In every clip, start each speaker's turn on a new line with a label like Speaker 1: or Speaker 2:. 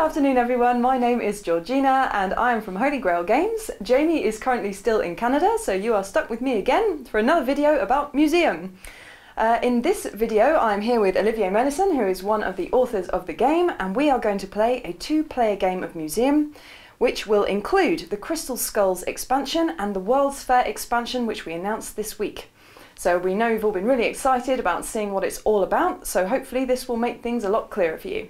Speaker 1: afternoon everyone, my name is Georgina and I am from Holy Grail Games. Jamie is currently still in Canada, so you are stuck with me again for another video about museum. In this video I'm here with Olivier and Georgina, who is one of the authors of the game, and we are going to play a two-player game of museum which will include the Crystal Skulls expansion and the World's Fair expansion, which we announced this week. So we know you've all been really excited about seeing what it's all about, so hopefully this will make things a lot clearer for you.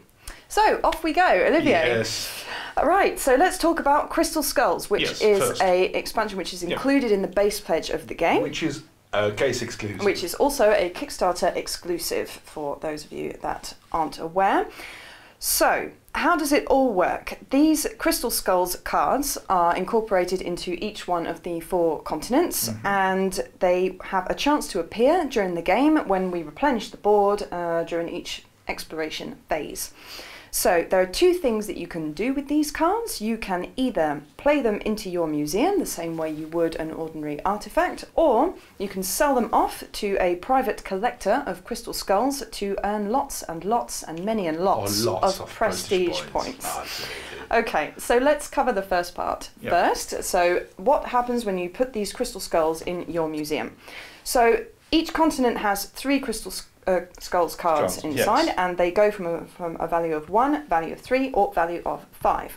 Speaker 1: So off we go, Olivier.
Speaker 2: Yes.
Speaker 1: Right, so let's talk about Crystal Skulls, which is
Speaker 2: first.
Speaker 1: a expansion which is included in the base pledge of the game.
Speaker 2: Which is a case exclusive.
Speaker 1: Which is also a Kickstarter exclusive for those of you that aren't aware. So, how does it all work? These Crystal Skulls cards are incorporated into each one of the 4 continents, and they have a chance to appear during the game when we replenish the board during each exploration phase. So there are 2 things that you can do with these cards. You can either play them into your museum the same way you would an ordinary artifact, or you can sell them off to a private collector of Crystal Skulls to earn lots and lots and lots of prestige points. Okay, so let's cover the first part first. So what happens when you put these Crystal Skulls in your museum? So each continent has 3 Crystal Skulls cards inside, and they go from a value of 1, value of 3, or value of 5.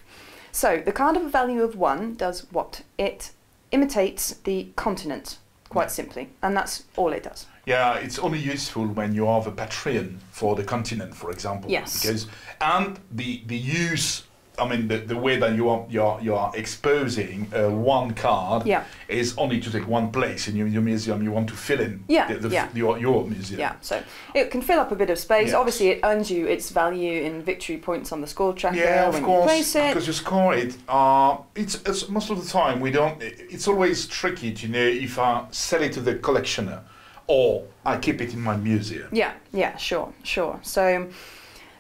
Speaker 1: So the card of a value of 1 does what? It imitates the continent, quite simply, and that's all it does.
Speaker 2: Yeah, it's only useful when you are the patron for the continent, for example.
Speaker 1: Yes.
Speaker 2: Because the use, I mean, the way that you are exposing one card is only to take one place in your museum. You want to fill in your museum. Yeah,
Speaker 1: so it can fill up a bit of space. Obviously, it earns you its value in victory points on the score tracker when you place it.
Speaker 2: Because you score it. It's most of the time we don't. It's always tricky to know if I sell it to the collectioner or I keep it in my museum.
Speaker 1: Yeah, sure. So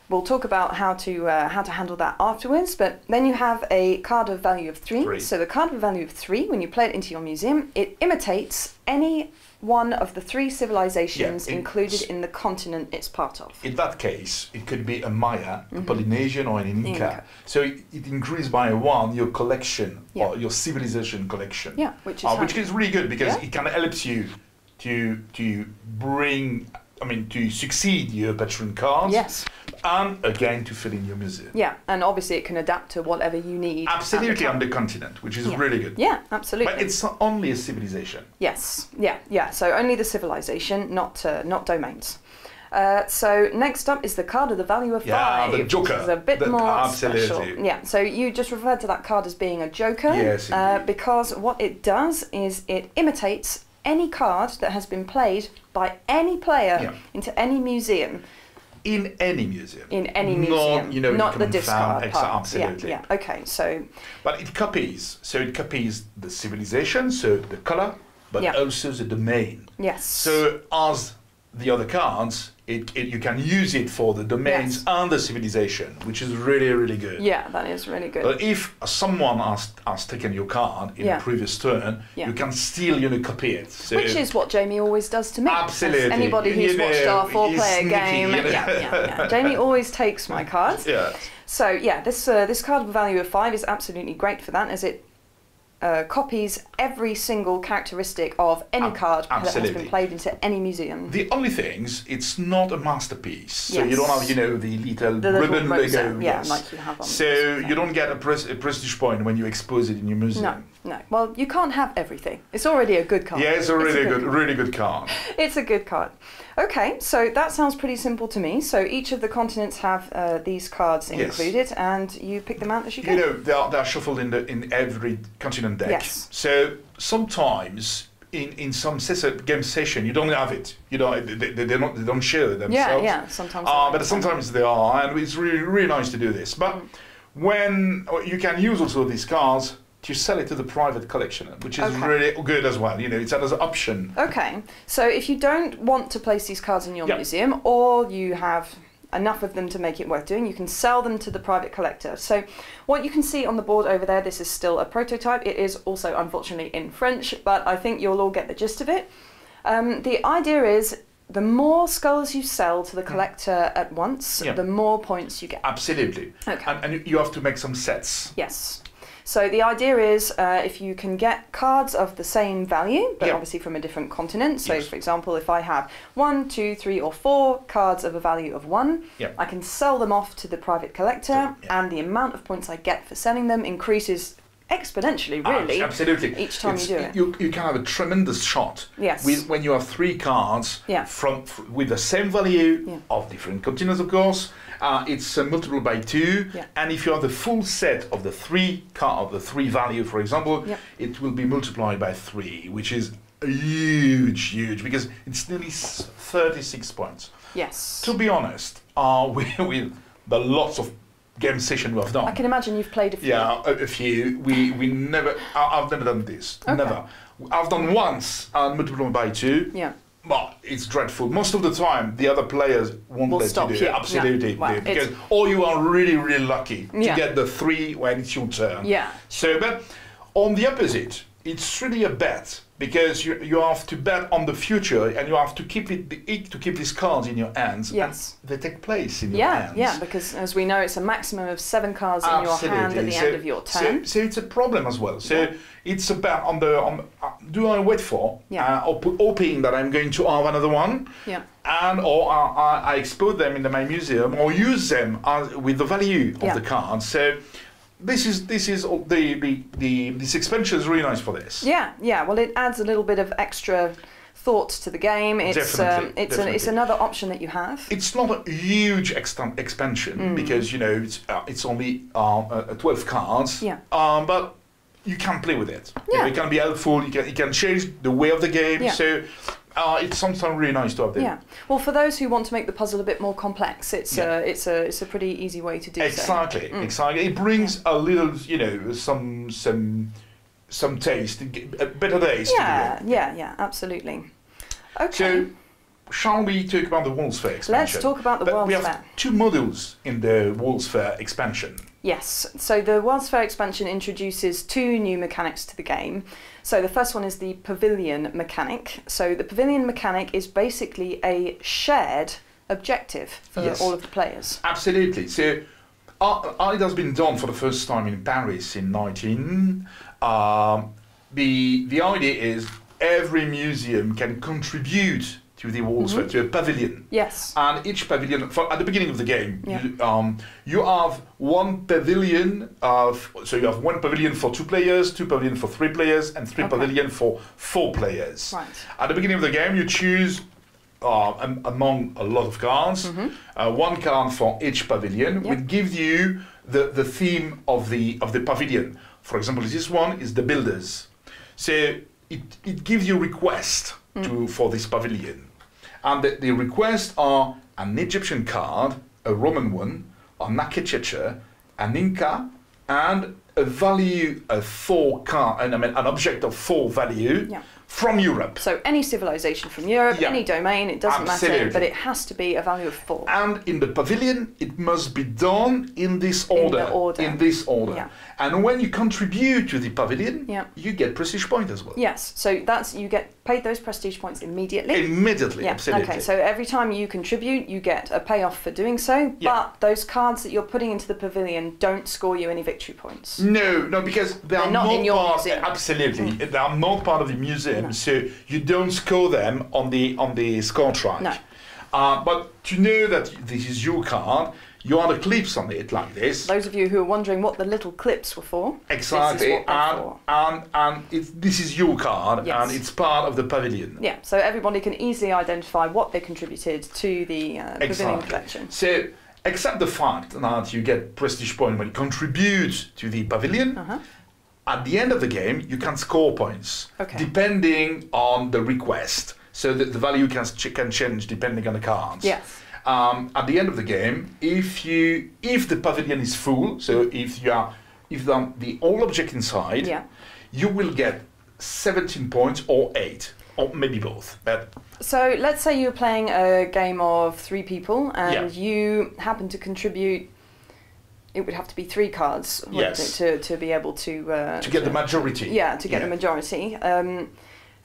Speaker 1: we'll talk about how to handle that afterwards, but then you have a card of value of 3. So the card of value of 3, when you play it into your museum, it imitates any one of the 3 civilizations included in the continent it's part of.
Speaker 2: In that case, it could be a Maya, a Polynesian, or an Inca. So it increases by 1 your collection, or your civilization collection.
Speaker 1: Yeah, which is
Speaker 2: really good, because it can help you to bring, to succeed your patron cards.
Speaker 1: Yes.
Speaker 2: And again, to fill in your museum.
Speaker 1: Yeah, and obviously it can adapt to whatever you need.
Speaker 2: Absolutely, on the continent, which is really good.
Speaker 1: Yeah, absolutely.
Speaker 2: But it's only a civilization.
Speaker 1: Yes, yeah. So only the civilization, not domains. So next up is the card of the value of 5.
Speaker 2: Yeah, the Joker.
Speaker 1: Which is a bit more special. Yeah, so you just referred to that card as being a Joker.
Speaker 2: Yes,
Speaker 1: because what it does is it imitates any card that has been played by any player into any museum.
Speaker 2: In any museum.
Speaker 1: In any museum, not the discard part.
Speaker 2: Absolutely.
Speaker 1: Yeah. Okay, so.
Speaker 2: But it copies. So it copies the civilization, so the color, but also the domain.
Speaker 1: Yes.
Speaker 2: So as the other cards, you can use it for the domains and the civilization, which is really, really good.
Speaker 1: Yeah, that is really good.
Speaker 2: But if someone has taken your card in a previous turn, you can still copy it. So
Speaker 1: which is what Jamie always does to me.
Speaker 2: Absolutely.
Speaker 1: As anybody who's watched our 4-player game. Yeah. Jamie always takes my cards.
Speaker 2: Yeah.
Speaker 1: So yeah, this card of value of 5 is absolutely great for that, as it copies every single characteristic of any card that has been played into any museum.
Speaker 2: The only things, it's not a masterpiece, so you don't have, the little ribbon Lego.
Speaker 1: Like you have on.
Speaker 2: So you don't get a prestige point when you expose it in your museum.
Speaker 1: No. Well, you can't have everything. It's already a good card.
Speaker 2: Yeah, it's a really good card.
Speaker 1: It's a good card. Okay, so that sounds pretty simple to me. So each of the continents have these cards included, and you pick them out as you go.
Speaker 2: They're shuffled in every continent deck.
Speaker 1: Yes.
Speaker 2: So sometimes in some game session you don't have it. They don't show themselves.
Speaker 1: Yeah. Sometimes.
Speaker 2: But sometimes they are, and it's really nice to do this. But when you can use also these cards to sell it to the private collectioner, which is really good as well. It's another option.
Speaker 1: Okay, so if you don't want to place these cards in your museum, or you have enough of them to make it worth doing, you can sell them to the private collector. So what you can see on the board over there, this is still a prototype. It is also unfortunately in French, but I think you'll all get the gist of it. The idea is the more skulls you sell to the collector at once, the more points you get.
Speaker 2: Absolutely.
Speaker 1: Okay.
Speaker 2: And you have to make some sets.
Speaker 1: Yes. So the idea is if you can get cards of the same value, but obviously from a different continent. So for example, if I have 1, 2, 3 or 4 cards of a value of 1, I can sell them off to the private collector and the amount of points I get for selling them increases exponentially, really.
Speaker 2: Absolutely.
Speaker 1: Each time you do it.
Speaker 2: You can have a tremendous shot when you have 3 cards with the same value of different continents, of course. It's multiplied by 2, and if you have the full set of the 3 value, for example, it will be multiplied by 3, which is huge, because it's nearly 36 points.
Speaker 1: Yes.
Speaker 2: To be honest, with the lots of game session we have done.
Speaker 1: I can imagine you've played a few.
Speaker 2: Yeah, a few. We never. I've never done this. Okay. Never. I've done once and multiplied by 2.
Speaker 1: Yeah.
Speaker 2: But it's dreadful. Most of the time, the other players won't let you do it. Absolutely.
Speaker 1: Well,
Speaker 2: because or you are really lucky to get the 3 when it's your turn.
Speaker 1: Yeah.
Speaker 2: So, but on the opposite, it's really a bet, because you have to bet on the future, and you have to keep these cards in your hands.
Speaker 1: Yes.
Speaker 2: And they take place in your hands.
Speaker 1: Yeah, because as we know, it's a maximum of 7 cards in your hand at the end of your turn.
Speaker 2: So it's a problem as well. So it's about do I wait for or hoping that I'm going to have another one?
Speaker 1: Yeah.
Speaker 2: And or I expose them in my museum or use them with the value of the cards. So this expansion is really nice for this.
Speaker 1: Yeah. Well, it adds a little bit of extra thought to the game. It's
Speaker 2: definitely.
Speaker 1: It's another option that you have.
Speaker 2: It's not a huge expansion because it's only 12 cards.
Speaker 1: Yeah.
Speaker 2: But you can play with it. Yeah. It can be helpful. It can change the way of the game. Yeah. So it's sometimes really nice to have there.
Speaker 1: Yeah. Well, for those who want to make the puzzle a bit more complex, it's a pretty easy way to do
Speaker 2: exactly. So. Exactly. It brings a little, some taste, a better taste.
Speaker 1: Yeah. Absolutely. Okay.
Speaker 2: So, shall we talk about the World's Fair expansion?
Speaker 1: Let's talk about the World's Fair.
Speaker 2: We have 2 modules in the World's Fair expansion.
Speaker 1: Yes, so the World's Fair expansion introduces 2 new mechanics to the game. So the first one is the Pavilion Mechanic. So the Pavilion Mechanic is basically a shared objective for all of the players.
Speaker 2: Absolutely. So it has been done for the first time in Paris in 19. The idea is every museum can contribute to the World's Fair, to a pavilion.
Speaker 1: Yes.
Speaker 2: And each pavilion, at the beginning of the game, you have one pavilion so you have 1 pavilion for 2 players, 2 pavilion for 3 players, and 3 pavilion for 4 players.
Speaker 1: Right.
Speaker 2: At the beginning of the game, you choose among a lot of cards, 1 card for each pavilion, which gives you the theme of the pavilion. For example, this one is the builders. So it gives you request for this pavilion. And the requests are an Egyptian card, a Roman one, an architecture, an Inca, and a value of 4 card, an object of 4 value from Europe.
Speaker 1: So any civilization from Europe, any domain, it doesn't matter, but it has to be a value of 4.
Speaker 2: And in the pavilion, it must be done in this order. In this order.
Speaker 1: Yeah.
Speaker 2: And when you contribute to the pavilion, you get prestige point as well.
Speaker 1: Yes, so you get paid those prestige points immediately.
Speaker 2: Immediately, absolutely.
Speaker 1: Okay, so every time you contribute, you get a payoff for doing so, but those cards that you're putting into the pavilion don't score you any victory points.
Speaker 2: No, because they're
Speaker 1: not in your museum.
Speaker 2: Absolutely, they are not part of the museum, so you don't score them on the score track.
Speaker 1: No.
Speaker 2: But to know that this is your card, you add the clips on it like this.
Speaker 1: Those of you who are wondering what the little clips were for,
Speaker 2: exactly,
Speaker 1: this is what
Speaker 2: and this is your card, and it's part of the pavilion.
Speaker 1: Yeah, so everybody can easily identify what they contributed to the pavilion collection.
Speaker 2: So, except the fact that you get prestige point when you contribute to the pavilion, at the end of the game you can score points depending on the request. So that the value can change depending on the cards.
Speaker 1: Yes.
Speaker 2: At the end of the game, if the pavilion is full, so if the all object inside, you will get 17 points or 8, or maybe both.
Speaker 1: So let's say you're playing a game of 3 people and you happen to contribute. It would have to be 3 cards to be able to
Speaker 2: get the majority.
Speaker 1: Yeah, to get the majority.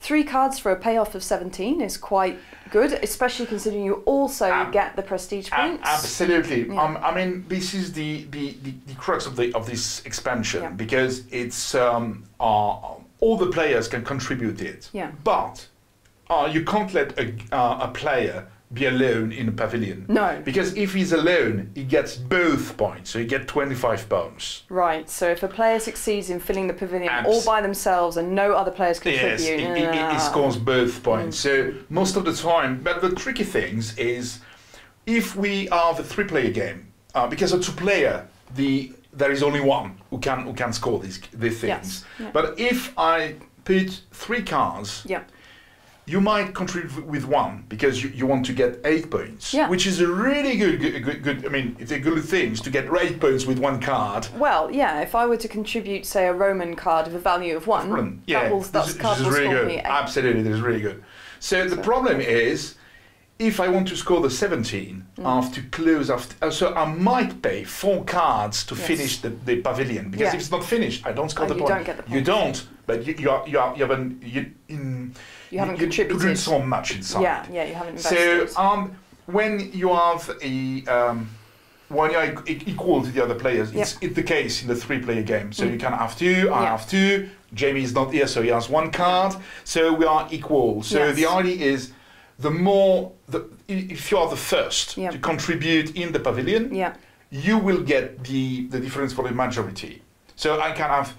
Speaker 1: 3 cards for a payoff of 17 is quite good, especially considering you also get the prestige points.
Speaker 2: Absolutely. Yeah. I mean, this is the crux of this expansion, because it's all the players can contribute it.
Speaker 1: Yeah.
Speaker 2: But you can't let a player be alone in a pavilion.
Speaker 1: No.
Speaker 2: Because if he's alone, he gets both points, so you get 25 points.
Speaker 1: Right, so if a player succeeds in filling the pavilion all by themselves and no other players contribute...
Speaker 2: Yes, he scores both points. So most of the time, but the tricky things is, if we have a 3-player game, because a 2-player, there is only one who can score these things.
Speaker 1: Yes. Yeah.
Speaker 2: But if I put 3 cards... You might contribute with 1 because you want to get 8 points, which is a really good. I mean, it's a good thing to get 8 points with 1 card.
Speaker 1: Well, yeah. If I were to contribute, say, a Roman card of a value of 1, that card will
Speaker 2: really
Speaker 1: score me 8.
Speaker 2: Absolutely, this is really good. So the problem is, if I want to score the 17, I have to close after. So I might pay 4 cards to finish the pavilion, because if it's not finished, I don't score the point.
Speaker 1: You don't get the point.
Speaker 2: You don't, but you haven't contributed so much inside.
Speaker 1: Yeah, you haven't invested.
Speaker 2: So when you have when you're equal to the other players, it's the case in the 3-player game. So you can have 2, I have 2. Jamie is not here, so he has 1 card. So we are equal. So the idea is, if you are the first to contribute in the pavilion, you will get the difference for the majority. So I can have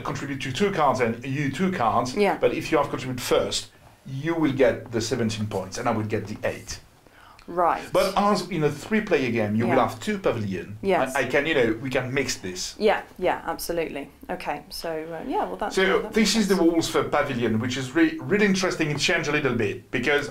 Speaker 2: contribute to 2 cards and you 2 cards, but if you have contributed first, you will get the 17 points and I will get the 8.
Speaker 1: Right.
Speaker 2: But as in a 3-player game, you will have 2 pavilion.
Speaker 1: Yes.
Speaker 2: I can, we can mix this.
Speaker 1: Yeah, absolutely. Okay, so well, that's...
Speaker 2: So this is the rules for pavilion, which is really interesting. It changed a little bit because,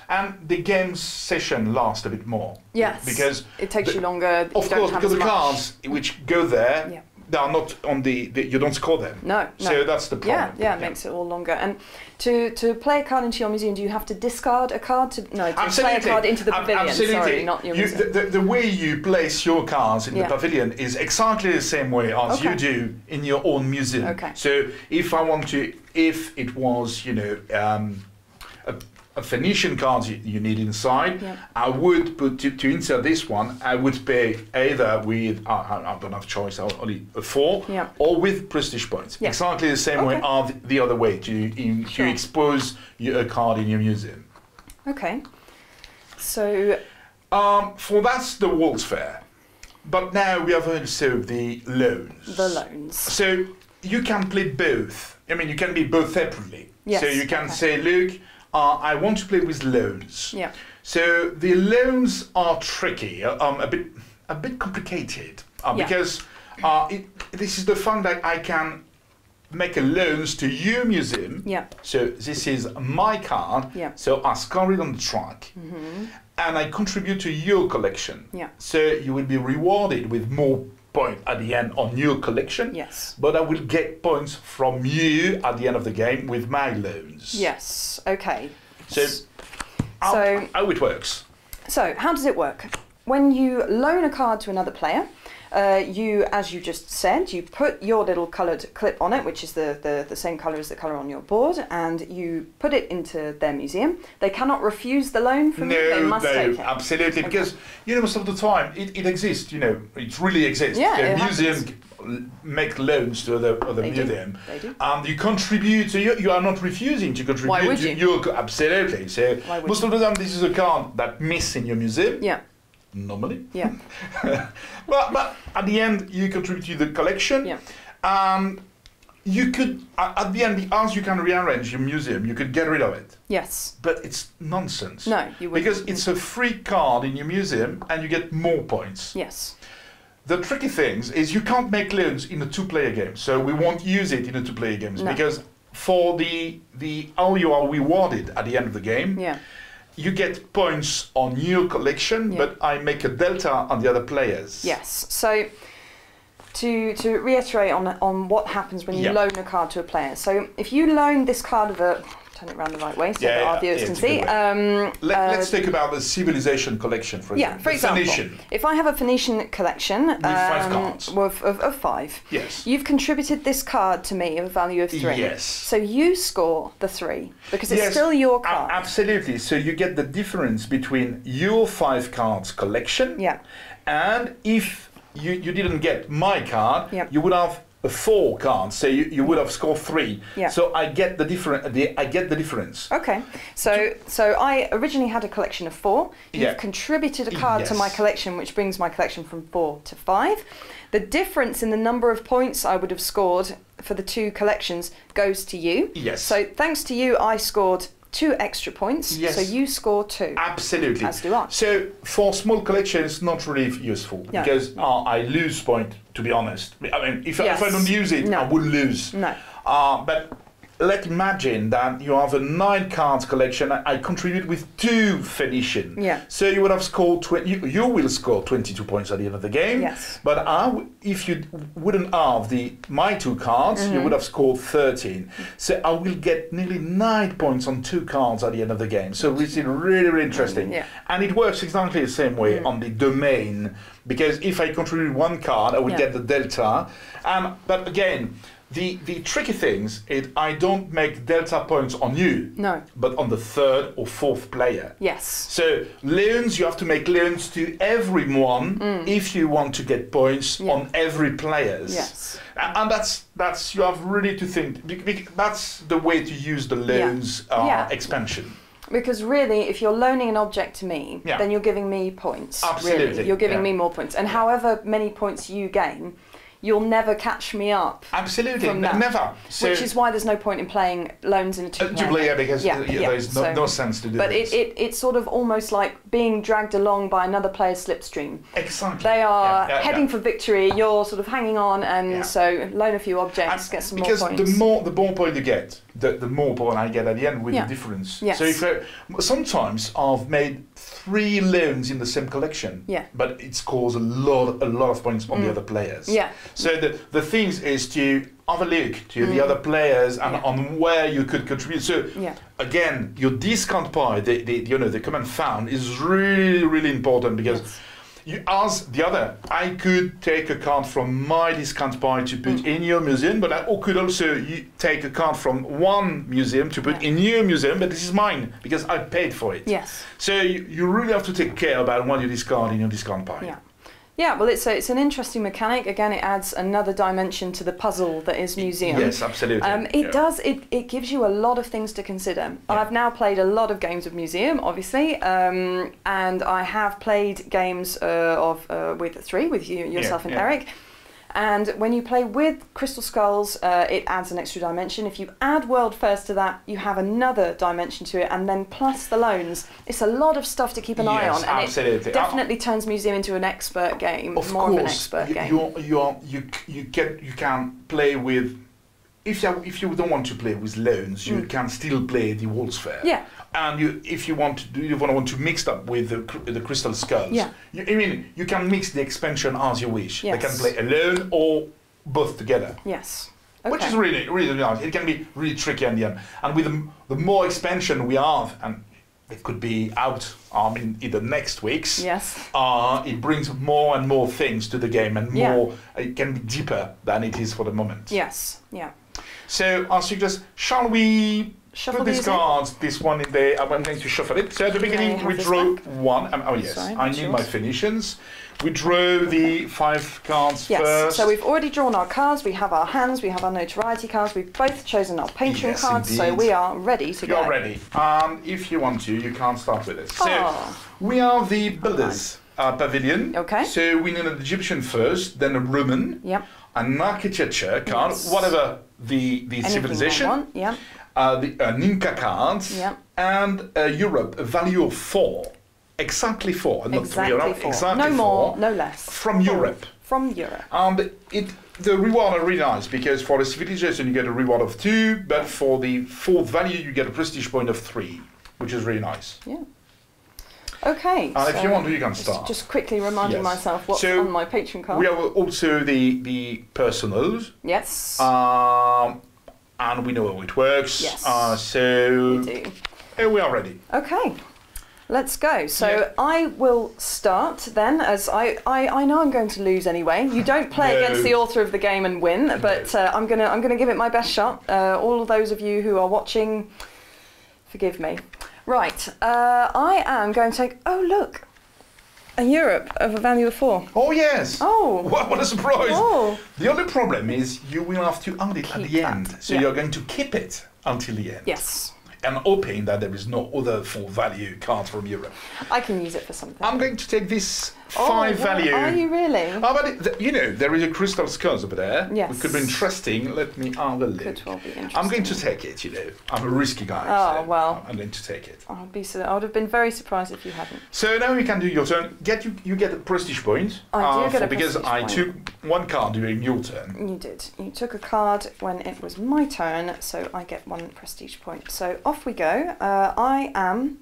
Speaker 2: and the game session lasts a bit more.
Speaker 1: Yes.
Speaker 2: Because
Speaker 1: it takes you longer.
Speaker 2: Of course, because the cards which go there. They are not on you don't score them.
Speaker 1: No.
Speaker 2: So that's the problem.
Speaker 1: Yeah, it makes it all longer. And to play a card into your museum, do you have to discard a card to play a card into the pavilion?
Speaker 2: Absolutely.
Speaker 1: Sorry, not your museum.
Speaker 2: The way you place your cards in the pavilion is exactly the same way as you do in your own museum.
Speaker 1: Okay.
Speaker 2: So if it was, a Phoenician card you need inside, I would put to insert this one. I would pay either with I don't have choice, only a 4, or with prestige points. Exactly the same way as the other way to expose a card in your museum.
Speaker 1: Okay. So
Speaker 2: for that's the World's Fair, but now we have also the loans.
Speaker 1: The loans.
Speaker 2: So you can play both. I mean, you can be both separately.
Speaker 1: Yes.
Speaker 2: So you can say, look. I want to play with loans.
Speaker 1: Yeah.
Speaker 2: So the loans are tricky, a bit complicated, because this is the fun that I can make a loans to your museum.
Speaker 1: Yeah.
Speaker 2: So this is my card.
Speaker 1: Yeah.
Speaker 2: So I score it on the track, and I contribute to your collection.
Speaker 1: Yeah.
Speaker 2: So you will be rewarded with more point at the end on your collection.
Speaker 1: Yes.
Speaker 2: But I will get points from you at the end of the game with my loans.
Speaker 1: Yes. Okay.
Speaker 2: So how it works.
Speaker 1: So how does it work? When you loan a card to another player, you, as you just said, you put your little coloured clip on it, which is the same colour as the colour on your board, and you put it into their museum. They cannot refuse the loan from you. They must take it.
Speaker 2: Absolutely, because most of the time it exists. It really exists.
Speaker 1: Yeah,
Speaker 2: the museum make loans to other museum.
Speaker 1: They do.
Speaker 2: And you contribute. So you are not refusing to contribute.
Speaker 1: Why would you?
Speaker 2: Absolutely. So most of the time, this is a card that miss in your museum.
Speaker 1: Yeah.
Speaker 2: Normally.
Speaker 1: Yeah.
Speaker 2: but at the end, you contribute to the collection.
Speaker 1: Yeah.
Speaker 2: You could, at the end, as you can rearrange your museum, you could get rid of it.
Speaker 1: Yes.
Speaker 2: But it's nonsense.
Speaker 1: No, you wouldn't.
Speaker 2: Because it's a free card in your museum and you get more points.
Speaker 1: Yes.
Speaker 2: The tricky thing is you can't make loans in a 2-player game. So we won't use it in a 2-player games because for the how you are rewarded at the end of the game, you get points on your collection, but I make a delta on the other players.
Speaker 1: Yes. So to reiterate on what happens when you loan a card to a player. So if you loan this card of a turn it around the right way so that our viewers can see.
Speaker 2: Let's talk about the Civilization collection, for example.
Speaker 1: Yeah, for example, Phoenician. If I have a Phoenician collection
Speaker 2: with 5 cards
Speaker 1: of 5,
Speaker 2: yes,
Speaker 1: you've contributed this card to me of a value of 3.
Speaker 2: Yes.
Speaker 1: So you score the 3 because it's still your card.
Speaker 2: Absolutely. So you get the difference between your 5 cards collection, and if you didn't get my card, you would have 4 cards, so you would have scored 3. So I get the difference.
Speaker 1: Okay. So I originally had a collection of 4. You've contributed a card to my collection, which brings my collection from 4 to 5. The difference in the number of points I would have scored for the 2 collections goes to you.
Speaker 2: Yes.
Speaker 1: So thanks to you, I scored 2 extra points. Yes. So you score 2.
Speaker 2: Absolutely.
Speaker 1: As do I.
Speaker 2: So for small collections, not really useful because I lose point, to be honest. I mean, if I don't use it, I would lose.
Speaker 1: No.
Speaker 2: But let's imagine that you have a 9 cards collection. I contribute with 2 Phoenician. So you would have scored 20. You will score 22 points at the end of the game.
Speaker 1: Yes.
Speaker 2: But if you wouldn't have my 2 cards, you would have scored 13. So I will get nearly 9 points on 2 cards at the end of the game. So it's really, really interesting. And it works exactly the same way on the domain, because if I contribute 1 card, I will get the delta. But again, the tricky things is I don't make delta points on you, but on the 3rd or 4th player.
Speaker 1: Yes.
Speaker 2: So loans, you have to make loans to everyone if you want to get points on every players.
Speaker 1: Yes.
Speaker 2: And that's you have really to think. That's the way to use the loans expansion.
Speaker 1: Because really, if you're loaning an object to me, then you're giving me points.
Speaker 2: Absolutely.
Speaker 1: Really. You're giving me more points. And however many points you gain, you'll never catch me up.
Speaker 2: Absolutely, never.
Speaker 1: So, which is why there's no point in playing loans in a 2-player.
Speaker 2: Because there's no sense to do
Speaker 1: but
Speaker 2: this.
Speaker 1: But it's sort of almost like being dragged along by another player's slipstream.
Speaker 2: Exactly.
Speaker 1: They are heading for victory, you're sort of hanging on, and so loan a few objects, get some more points.
Speaker 2: Because the more point you get, the more point I get at the end with the difference.
Speaker 1: Yes.
Speaker 2: So if sometimes I've made 3 loans in the same collection, but it scores a lot of points on the other players. So the thing is to have a look to the other players and on where you could contribute. So again, your discount pie, the command found is really important because you ask the other. I could take a card from my discount pie to put in your museum, but I could also take a card from one museum to put in your museum, but this is mine because I paid for it.
Speaker 1: Yes.
Speaker 2: So you really have to take care about what you discard in your discount pie.
Speaker 1: Yeah, well, it's an interesting mechanic. Again, it adds another dimension to the puzzle that is museum.
Speaker 2: Yes, absolutely.
Speaker 1: It gives you a lot of things to consider. I've now played a lot of games of museum, obviously, and I have played games with yourself and Eric. And when you play with Crystal Skulls, it adds an extra dimension. If you add World First to that, you have another dimension to it, and then plus the loans. It's a lot of stuff to keep an eye on, and
Speaker 2: absolutely.
Speaker 1: It definitely turns Museum into an expert game,
Speaker 2: of
Speaker 1: more
Speaker 2: course,
Speaker 1: of an expert game.
Speaker 2: You can play with. If you don't want to play with loans, you can still play the World's Fair.
Speaker 1: Yeah.
Speaker 2: And if you want to mix up with the Crystal Skulls, you can mix the expansion as you wish.
Speaker 1: Yes.
Speaker 2: They can play alone or both together.
Speaker 1: Yes.
Speaker 2: Which is really nice. It can be really tricky in the end. And with the more expansion we have, and it could be out in the next weeks.
Speaker 1: Yes.
Speaker 2: It brings more and more things to the game, and more. It can be deeper than it is for the moment.
Speaker 1: Yes. Yeah.
Speaker 2: So I suggest, shall we
Speaker 1: shuffle
Speaker 2: put these cards? This one in there. I'm going to shuffle it. So at the beginning we draw one. I need my Phoenicians. We draw the 5 cards first.
Speaker 1: So we've already drawn our cards. We have our hands. We have our notoriety cards. We've both chosen our patron cards.
Speaker 2: Indeed.
Speaker 1: So we are ready to go.
Speaker 2: You're ready. If you want to, you can't start with it. So we are the builders pavilion.
Speaker 1: Okay.
Speaker 2: So we need an Egyptian first, then a Roman.
Speaker 1: Yep.
Speaker 2: An architecture card, whatever the civilization. An Inca card, and Europe, a value of 4. Exactly 4, not 3 or not. Exactly
Speaker 1: no
Speaker 2: 4.
Speaker 1: More, no less.
Speaker 2: From Europe.
Speaker 1: From Europe.
Speaker 2: And the reward are really nice because for the civilization you get a reward of 2, but for the 4th value you get a prestige point of 3, which is really nice.
Speaker 1: Yeah. Okay.
Speaker 2: And if you want to, you can start.
Speaker 1: Just quickly reminding myself what's on my patron card.
Speaker 2: We have also the personals.
Speaker 1: Yes.
Speaker 2: and we know how it works.
Speaker 1: Yes.
Speaker 2: So
Speaker 1: we do.
Speaker 2: We are ready.
Speaker 1: Okay. Let's go. So I will start then, as I know I'm going to lose anyway. You don't play against the author of the game and win, but I'm gonna give it my best shot. All of those of you who are watching, forgive me. Right, I am going to take. Oh look, a Europe of a value of 4.
Speaker 2: Oh yes.
Speaker 1: Oh.
Speaker 2: What a surprise!
Speaker 1: Oh.
Speaker 2: The only problem is you will have to add it at the end, so you're going to keep it until the end.
Speaker 1: Yes.
Speaker 2: And hoping that there is no other 4 value card from Europe.
Speaker 1: I can use it for something.
Speaker 2: I'm going to take this 5 value.
Speaker 1: Are you really?
Speaker 2: Oh, but you know, there is a crystal skulls over there.
Speaker 1: Yes.
Speaker 2: It could be interesting. Let me have a look.
Speaker 1: Could well be interesting.
Speaker 2: I'm going to take it, you know. I'm a risky guy.
Speaker 1: Oh,
Speaker 2: so
Speaker 1: well.
Speaker 2: I'm going to take it.
Speaker 1: I would have been very surprised if you hadn't.
Speaker 2: So now you can do your turn. You get a prestige point.
Speaker 1: I do get a
Speaker 2: because
Speaker 1: prestige
Speaker 2: I
Speaker 1: point.
Speaker 2: took 1 card during your turn.
Speaker 1: You did. You took a card when it was my turn, so I get 1 prestige point. So off we go. I am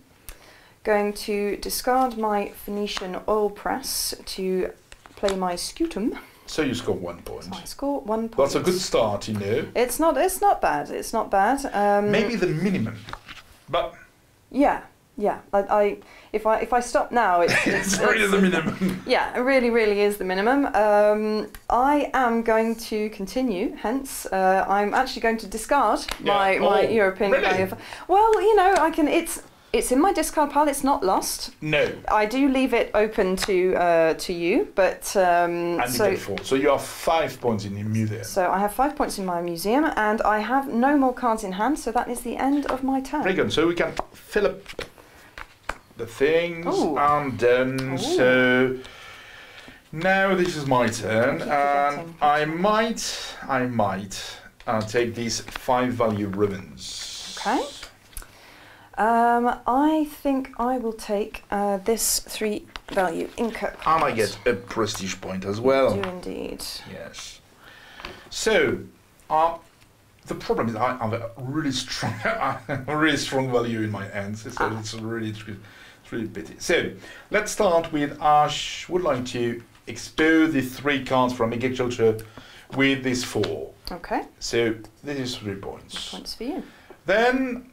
Speaker 1: going to discard my Phoenician oil press to play my scutum.
Speaker 2: So you score 1 point.
Speaker 1: So I score 1 point.
Speaker 2: That's a good start, you know.
Speaker 1: It's not bad. It's not bad.
Speaker 2: Maybe the minimum, but
Speaker 1: yeah. If I stop now,
Speaker 2: it's really the minimum.
Speaker 1: Yeah, it really is the minimum. I am going to continue. Hence, I'm actually going to discard my European value. Well, you know, I can. It's in my discard pile. It's not lost.
Speaker 2: No.
Speaker 1: I do leave it open to you, but
Speaker 2: and you get 4. So you have 5 points in your museum.
Speaker 1: So I have 5 points in my museum, and I have no more cards in hand. So that is the end of my turn.
Speaker 2: Very good. So we can fill up the things.
Speaker 1: Ooh.
Speaker 2: I'm done.
Speaker 1: Ooh.
Speaker 2: So now this is my turn, and I might take these 5 value ribbons.
Speaker 1: Okay. I think I will take this 3 value inker.
Speaker 2: And I get a prestige point as well.
Speaker 1: You do indeed.
Speaker 2: Yes. So the problem is I have a really strong value in my hands. So it's really pity. So let's start with I would like to expose the 3 cards from agriculture with this 4.
Speaker 1: Okay.
Speaker 2: So this is 3 points.
Speaker 1: Points for you.
Speaker 2: Then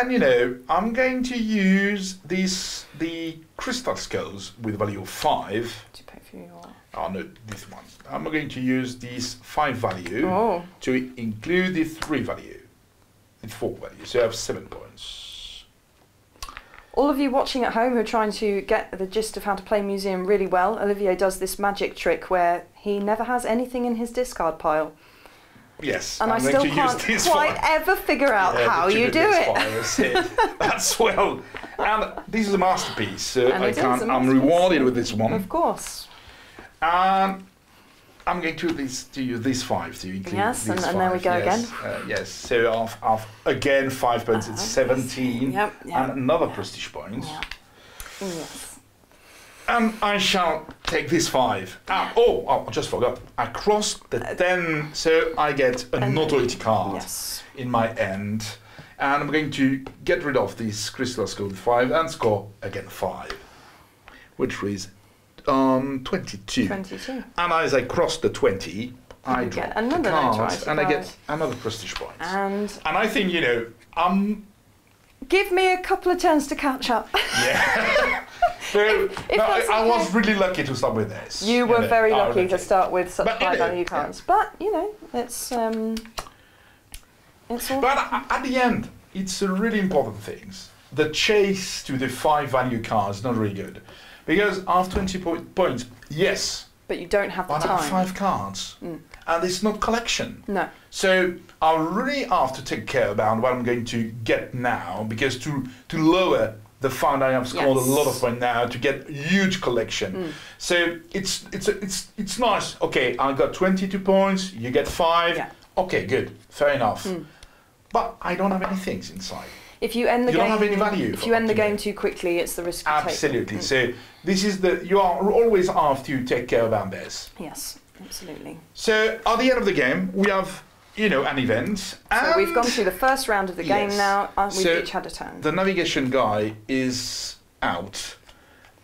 Speaker 2: you know I'm going to use the crystal skulls with value of 5.
Speaker 1: To pay for your.
Speaker 2: Oh no, this one. I'm going to use these 5 value to include the 3 value. It's 4 value, so I have 7 points.
Speaker 1: All of you watching at home who are trying to get the gist of how to play museum really well, Olivier does this magic trick where he never has anything in his discard pile.
Speaker 2: Yes,
Speaker 1: and I still can't quite ever figure out how you do it.
Speaker 2: That's well, and this is a masterpiece. So I'm rewarded with this one.
Speaker 1: Of course.
Speaker 2: And I'm going to use these 5 to include
Speaker 1: yes,
Speaker 2: these 5.
Speaker 1: And there we go again.
Speaker 2: Yes, so I've again 5 points. It's 17,
Speaker 1: yep.
Speaker 2: And another prestige point.
Speaker 1: Yep. Yes.
Speaker 2: And I shall take this 5. I just forgot. I crossed the 10, so I get an authority card in my hand. And I'm going to get rid of this crystal skull with 5 and score again 5, which is 22. 22. And as I cross the 20, I drop
Speaker 1: another
Speaker 2: the cards and I get another prestige point. And I think, you know,
Speaker 1: give me a couple of turns to catch up.
Speaker 2: Yeah. I was really lucky to start with this.
Speaker 1: You were very lucky to start with such high value cards. Yeah. But, you know, it's all.
Speaker 2: But at the end, it's a really important thing. The chase to the 5 value cards is not really good. Because after 20 points, yes.
Speaker 1: But you don't have the time.
Speaker 2: I have 5 cards. And it's not collection.
Speaker 1: No.
Speaker 2: So I really have to take care about what I'm going to get now, because to lower the fact I have scored a lot of points now to get huge collection. So it's nice. Okay, I got 22 points. You get 5. Yeah. Okay, good, fair enough. But I don't have any things inside.
Speaker 1: If you end the
Speaker 2: game,
Speaker 1: don't
Speaker 2: have any value.
Speaker 1: If you end the game too quickly, it's the risk you take.
Speaker 2: Absolutely. So this is you are always have to take care about this.
Speaker 1: Yes, absolutely.
Speaker 2: So at the end of the game, we have, you know, an event.
Speaker 1: So we've gone through the first round of the game now. We've each had a turn.
Speaker 2: The navigation guy is out,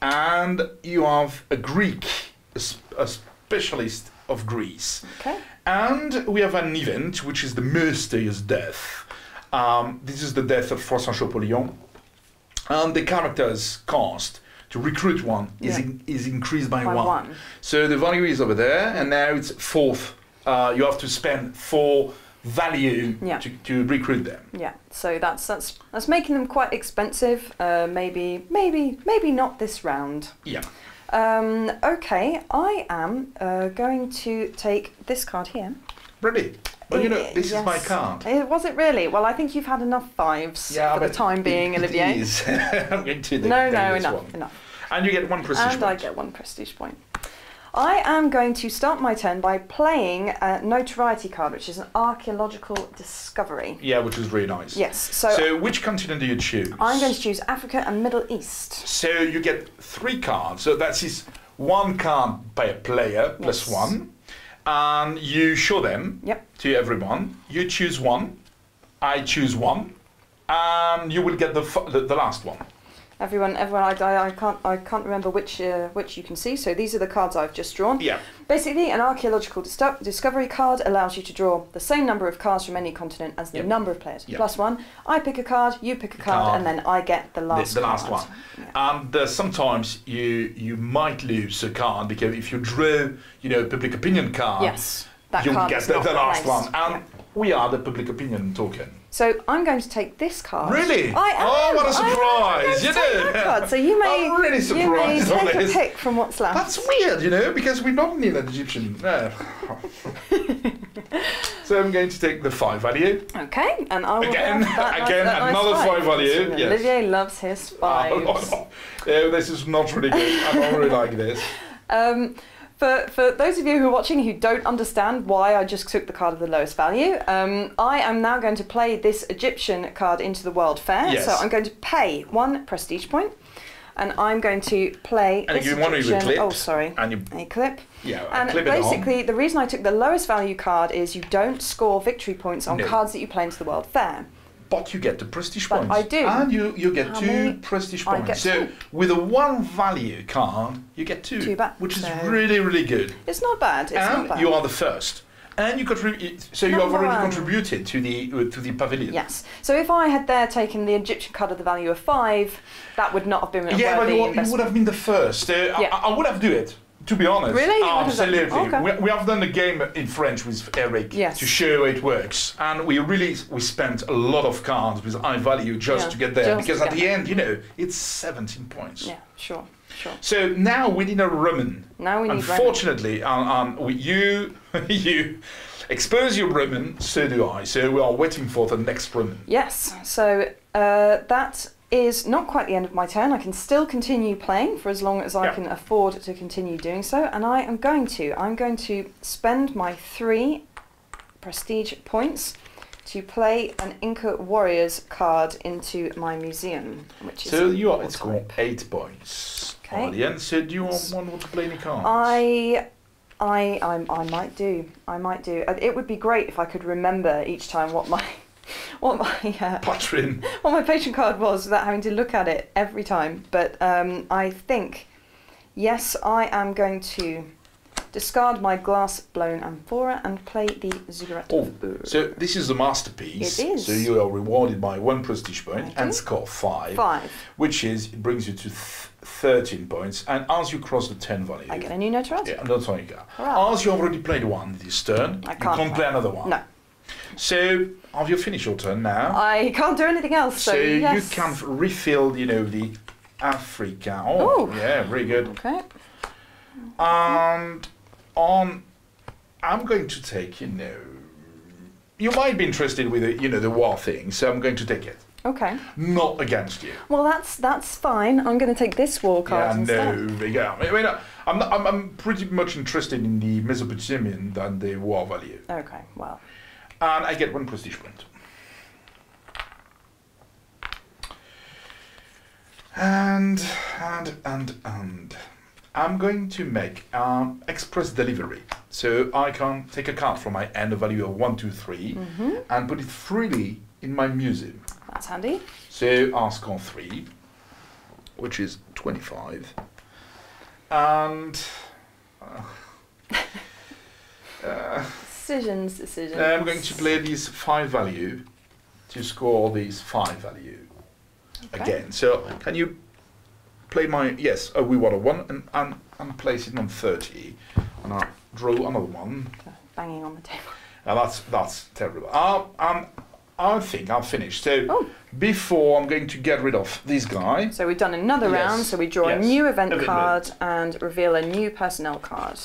Speaker 2: and you have a Greek, a specialist of Greece.
Speaker 1: Okay.
Speaker 2: And we have an event, which is the mysterious death. This is the death of François Champollion. And the character's cost to recruit one is increased by one. So the value is over there, and now it's 4. You have to spend 4 value to recruit them.
Speaker 1: Yeah, so that's making them quite expensive. Maybe not this round.
Speaker 2: Yeah.
Speaker 1: Okay, I am going to take this card here.
Speaker 2: Really? Well, you know, this is my card.
Speaker 1: Was it really? Well, I think you've had enough 5s for the time being, Olivier.
Speaker 2: It is. I'm going to
Speaker 1: enough.
Speaker 2: And you get 1 prestige point.
Speaker 1: And I get 1 prestige point. I am going to start my turn by playing a notoriety card, which is an archaeological discovery.
Speaker 2: Yeah, which is really nice.
Speaker 1: Yes.
Speaker 2: So which continent do you choose?
Speaker 1: I'm going to choose Africa and Middle East.
Speaker 2: So you get 3 cards. So that is 1 card by a player plus 1. And you show them to everyone. You choose 1. I choose 1. And you will get the last one.
Speaker 1: Everyone, I can't remember which you can see. So these are the cards I've just drawn.
Speaker 2: Yeah.
Speaker 1: Basically, an archaeological discovery card allows you to draw the same number of cards from any continent as the number of players. Plus 1. I pick a card, you pick a card, and then I get the last
Speaker 2: the last one. Yeah. And sometimes you might lose a card because if you draw, a public opinion card, you'll get the last one. And we are the public opinion token.
Speaker 1: So I'm going to take this card.
Speaker 2: Really?
Speaker 1: I am.
Speaker 2: Oh, what a surprise!
Speaker 1: You do. Card. So you may.
Speaker 2: I'm really surprised
Speaker 1: you may take a pick from what's left.
Speaker 2: That's weird, because we don't need an Egyptian. So I'm going to take the 5 value.
Speaker 1: Okay, and I will
Speaker 2: again
Speaker 1: that
Speaker 2: another
Speaker 1: nice
Speaker 2: 5 value. Yes.
Speaker 1: Olivier loves his 5s.
Speaker 2: This is not really good. I don't really like this.
Speaker 1: For those of you who are watching who don't understand why I just took the card of the lowest value, I am now going to play this Egyptian card into the World Fair.
Speaker 2: Yes.
Speaker 1: So I'm going to pay 1 prestige point, and I'm going to play this Egyptian...
Speaker 2: clip.
Speaker 1: Oh, sorry.
Speaker 2: And
Speaker 1: a clip.
Speaker 2: Yeah,
Speaker 1: and
Speaker 2: clip
Speaker 1: basically, the reason I took the lowest value card is you don't score victory points on cards that you play into the World Fair.
Speaker 2: But you get the prestige points.
Speaker 1: I do.
Speaker 2: And you get 2 prestige points. So with a 1 value card, you get 2.
Speaker 1: 2 back.
Speaker 2: Which is really, really good.
Speaker 1: It's not bad.
Speaker 2: And you are the first. And you you have already contributed to the pavilion.
Speaker 1: Yes. So if I had taken the Egyptian card of the value of 5, that would not have been a worthy investment.
Speaker 2: You would have been the first. I would have done it. To be honest,
Speaker 1: really?
Speaker 2: Absolutely.
Speaker 1: Okay.
Speaker 2: We have done a game in French with Eric to show it works, and we spent a lot of cards with high value just to get there, because at the end, it's 17 points.
Speaker 1: Yeah, sure.
Speaker 2: So now we need a Roman.
Speaker 1: Now we need
Speaker 2: Unfortunately, you expose your Roman, so do I. So we are waiting for the next Roman.
Speaker 1: Yes. So that is not quite the end of my turn. I can still continue playing for as long as I can afford to continue doing so, and I'm going to spend my 3 prestige points to play an Inca Warriors card into my museum, which is
Speaker 2: it's called 8 points. Okay. At the end, so do you want to play any cards?
Speaker 1: I might do. It would be great if I could remember each time what my patron card was without having to look at it every time. But I think, yes, I am going to discard my glass blown amphora and play the Ziggurat.
Speaker 2: So this is a masterpiece.
Speaker 1: It is.
Speaker 2: So you are rewarded by 1 prestige point and score 5.
Speaker 1: 5.
Speaker 2: Which brings you to 13 points. And as you cross the 10 value,
Speaker 1: I get a new notoriety.
Speaker 2: Yeah, notoriety. As you already played one this turn, you can't play another one.
Speaker 1: No.
Speaker 2: So, have you finished your turn now?
Speaker 1: I can't do anything else. So yes.
Speaker 2: You can refill, the Africa. Oh, yeah, very good.
Speaker 1: Okay.
Speaker 2: And I'm going to take, you might be interested with the war thing, so I'm going to take it.
Speaker 1: Okay.
Speaker 2: Not against you.
Speaker 1: Well, that's fine. I'm going to take this war card instead.
Speaker 2: I'm pretty much interested in the Mesopotamian than the war value.
Speaker 1: Okay, well.
Speaker 2: And I get 1 prestige point. And I'm going to make express delivery. So I can take a card from my hand, a value of 1, 2, 3, and put it freely in my museum.
Speaker 1: That's handy.
Speaker 2: So I'll score 3, which is 25. And
Speaker 1: Decisions.
Speaker 2: I'm going to play these 5 value to score these 5 value again. So can you play my yes? We want a 1 and place it on 30, and I'll draw another one.
Speaker 1: Banging on the table.
Speaker 2: That's terrible. I think I've finished. So before I'm going to get rid of this guy.
Speaker 1: So we've done another round. So we draw a new event card and reveal a new personnel card.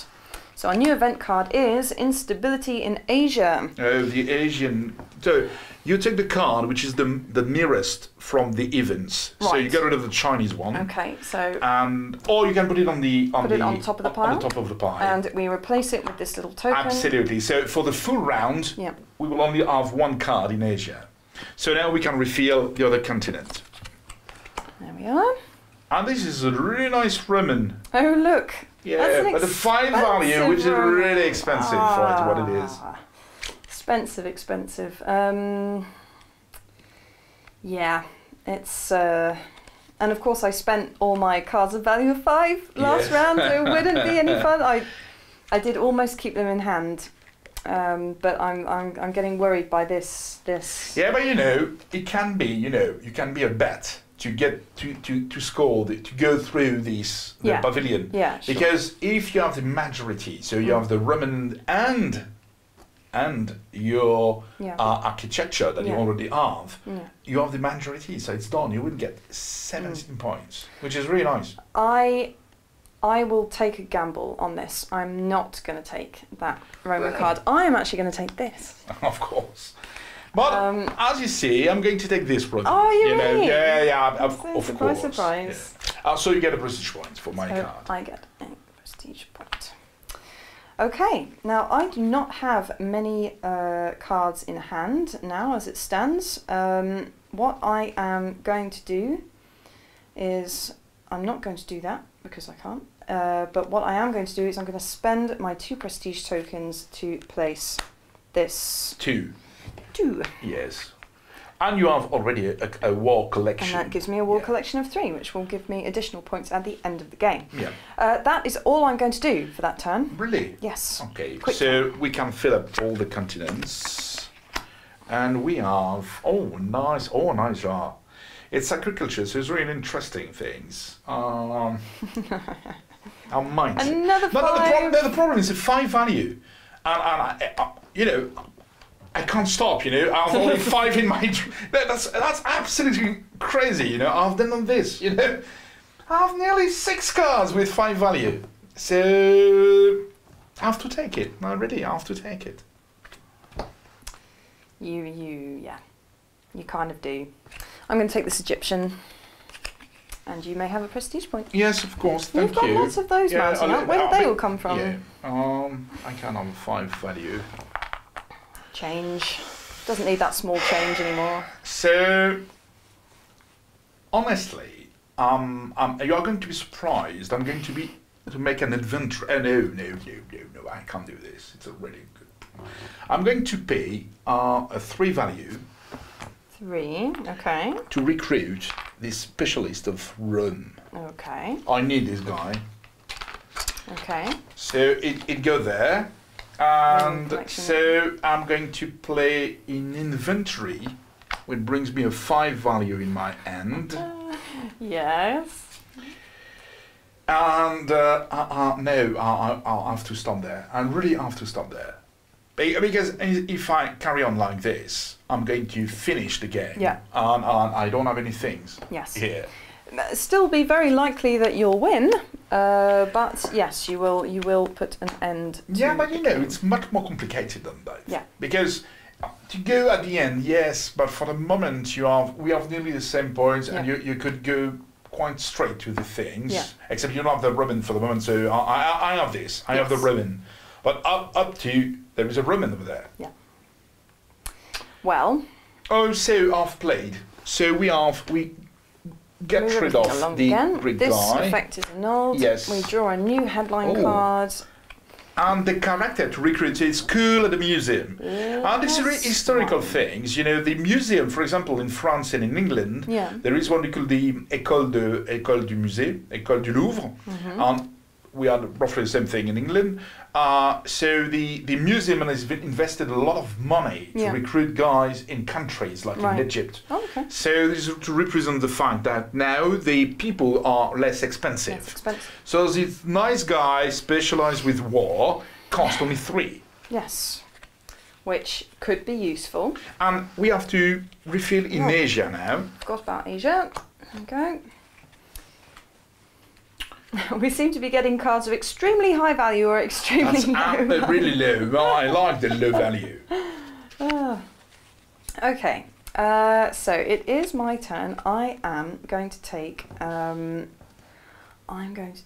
Speaker 1: So our new event card is Instability in Asia.
Speaker 2: Oh, the Asian. So you take the card which is the nearest from the events. Right. So you get rid of the Chinese one.
Speaker 1: Okay, so
Speaker 2: or you can put it on
Speaker 1: top of the pile.
Speaker 2: On the top of the pile.
Speaker 1: And we replace it with this little token.
Speaker 2: Absolutely. So for the full round, we will only have 1 card in Asia. So now we can reveal the other continent.
Speaker 1: There we are.
Speaker 2: And this is a really nice Roman.
Speaker 1: Oh look.
Speaker 2: Yeah, but the 5 value, which is really expensive for what it is.
Speaker 1: Expensive. Yeah, it's and of course I spent all my cards of value of 5 last round. So it wouldn't be any fun. I did almost keep them in hand, but I'm getting worried by this.
Speaker 2: Yeah, but it can be you can be a bet to get to score to go through the pavilion. Yeah, sure. Because if you have the majority, so you have the Roman and your architecture that you already have, you have the majority, so it's done. You would get 17 points, which is really nice.
Speaker 1: I will take a gamble on this. I'm not going to take that Roman card. I am actually going to take this.
Speaker 2: Of course. But as you see, I'm going to take this Roman.
Speaker 1: Oh, you really?
Speaker 2: Yeah, of course.
Speaker 1: Surprise.
Speaker 2: Yeah. So you get a prestige point for my card.
Speaker 1: I get a prestige point. Okay, now I do not have many cards in hand now as it stands. What I am going to do is, I'm not going to do that because I can't, but what I am going to do is I'm going to spend my 2 prestige tokens to place this. 2.
Speaker 2: Yes. And you have already a war collection.
Speaker 1: And that gives me a war collection of 3, which will give me additional points at the end of the game.
Speaker 2: Yeah.
Speaker 1: That is all I'm going to do for that turn.
Speaker 2: Really?
Speaker 1: Yes.
Speaker 2: Okay. So we can fill up all the continents. And we have... Oh, nice. It's agriculture, so it's really interesting things. I might...
Speaker 1: Another 5.
Speaker 2: The problem is the 5 value. And I can't stop, I have only 5 in my... That's absolutely crazy, I've done this, I have nearly 6 cards with 5 value. So, I have to take it. I really have to take it.
Speaker 1: You kind of do. I'm going to take this Egyptian, and you may have a prestige point.
Speaker 2: Yes, of course, thank you.
Speaker 1: You've got lots of those mounting up. Where did they all come from?
Speaker 2: Yeah, I can have a 5 value.
Speaker 1: Change. Doesn't need that small change anymore.
Speaker 2: So, honestly, you are going to be surprised. I'm going to make an adventure. No, I can't do this. It's already good. I'm going to pay a 3 value.
Speaker 1: 3, okay.
Speaker 2: To recruit this specialist of Rome.
Speaker 1: Okay.
Speaker 2: I need this guy.
Speaker 1: Okay.
Speaker 2: So it go there. And so I'm going to play in inventory, which brings me a 5 value in my hand.
Speaker 1: Yes.
Speaker 2: And no, I'll have to stop there. I really have to stop there. Because if I carry on like this, I'm going to finish the game.
Speaker 1: Yeah.
Speaker 2: And I don't have any things here.
Speaker 1: Still be very likely that you'll win, but yes, you will put an end to...
Speaker 2: Yeah, but it's much more complicated than that.
Speaker 1: Yeah.
Speaker 2: Because to go at the end, yes, but for the moment we have nearly the same points, and you could go quite straight to the things, except you don't have the Roman for the moment, so I have this, I have the Roman. But up to, there is a Roman over there.
Speaker 1: Yeah. Well...
Speaker 2: Oh, so I've played. So we get rid of the grid guy.
Speaker 1: This effect is annulled.
Speaker 2: Yes.
Speaker 1: We draw a new headline card.
Speaker 2: And the character to recruit is cool at the museum. And it's historical things. The museum, for example, in France and in England, there is one called the École du Musée, École du Louvre. And we had roughly the same thing in England. So the museum has invested a lot of money to recruit guys in countries like in Egypt.
Speaker 1: Oh, okay.
Speaker 2: So this is to represent the fact that now the people are less expensive. So these nice guys specialized with war cost only 3.
Speaker 1: Yes. Which could be useful.
Speaker 2: And we have to refill in Asia now.
Speaker 1: Forgot about Asia. Okay. We seem to be getting cards of extremely high value or extremely low.
Speaker 2: That's really low. Well, I like the low value.
Speaker 1: Okay. So it is my turn. I am going to take. I'm going to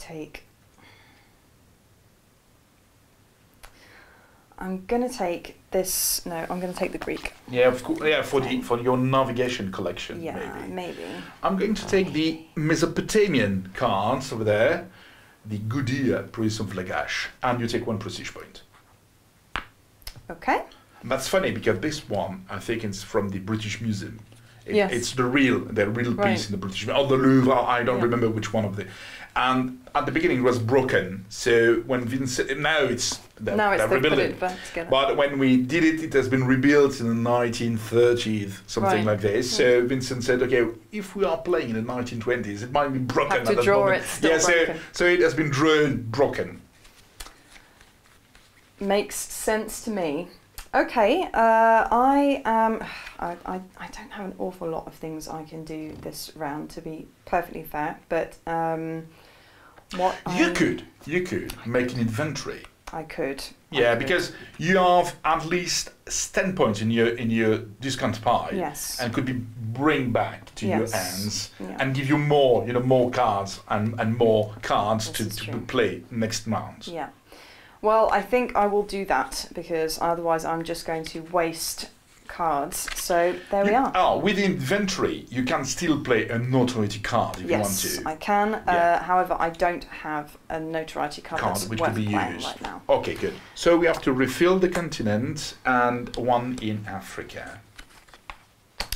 Speaker 1: take this. No, I'm going to take the Greek.
Speaker 2: Yeah, of course. Yeah, for your navigation collection.
Speaker 1: Yeah, maybe.
Speaker 2: I'm going to take the Mesopotamian cards over there, the Gudea Prince of Lagash, and you take 1 prestige point.
Speaker 1: Okay.
Speaker 2: And that's funny because this one, I think, it's from the British Museum.
Speaker 1: Yes.
Speaker 2: It's the real piece in the British Museum. Or the Louvre, I don't remember which one of the. And at the beginning it was broken. So when Vincent, now it's they're rebuilt it. But when we did it, it has been rebuilt in the 1930s, something like this. So Vincent said, okay, if we are playing in the 1920s, it might be broken.
Speaker 1: Have to draw it still broken.
Speaker 2: So it has been drawn broken.
Speaker 1: Makes sense to me. Okay, I don't have an awful lot of things I can do this round, to be perfectly fair. But
Speaker 2: you could make an inventory.
Speaker 1: I could.
Speaker 2: Yeah, because you have at least 10 points in your discount pile.
Speaker 1: Yes.
Speaker 2: And could be bring back to your hands and give you more, more cards and more cards to play next round.
Speaker 1: Yeah. Well, I think I will do that because otherwise I'm just going to waste cards. So there we are.
Speaker 2: Oh, with inventory, you can still play a notoriety card if you want to.
Speaker 1: Yes, I can. However, I don't have a notoriety card that's
Speaker 2: which
Speaker 1: worth
Speaker 2: could be
Speaker 1: playing
Speaker 2: used
Speaker 1: right now.
Speaker 2: Okay, good. So we have to refill the continent and 1 in Africa.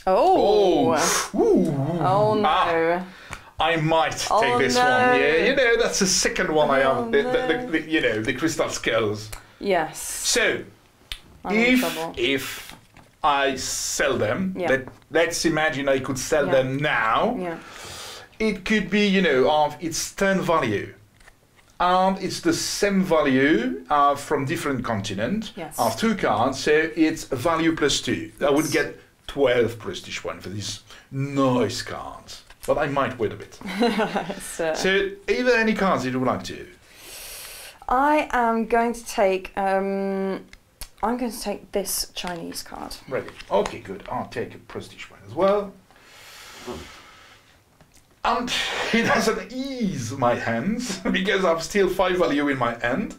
Speaker 1: Oh!
Speaker 2: Ooh.
Speaker 1: Oh no!
Speaker 2: I might take this one. Yeah, that's the second one I have. The crystal skulls.
Speaker 1: Yes.
Speaker 2: So, if I sell them, let's imagine I could sell them now.
Speaker 1: Yeah.
Speaker 2: It could be, of its 10 value. And it's the same value from different continents of 2 cards, so it's value plus 2. I would get 12 prestige points for these nice cards. But I might wait a bit. So, are there any cards you would like to?
Speaker 1: I am going to take. I'm going to take this Chinese card.
Speaker 2: Ready? Okay, good. I'll take a prestige one as well. And it doesn't ease my hands because I've still 5 value in my hand.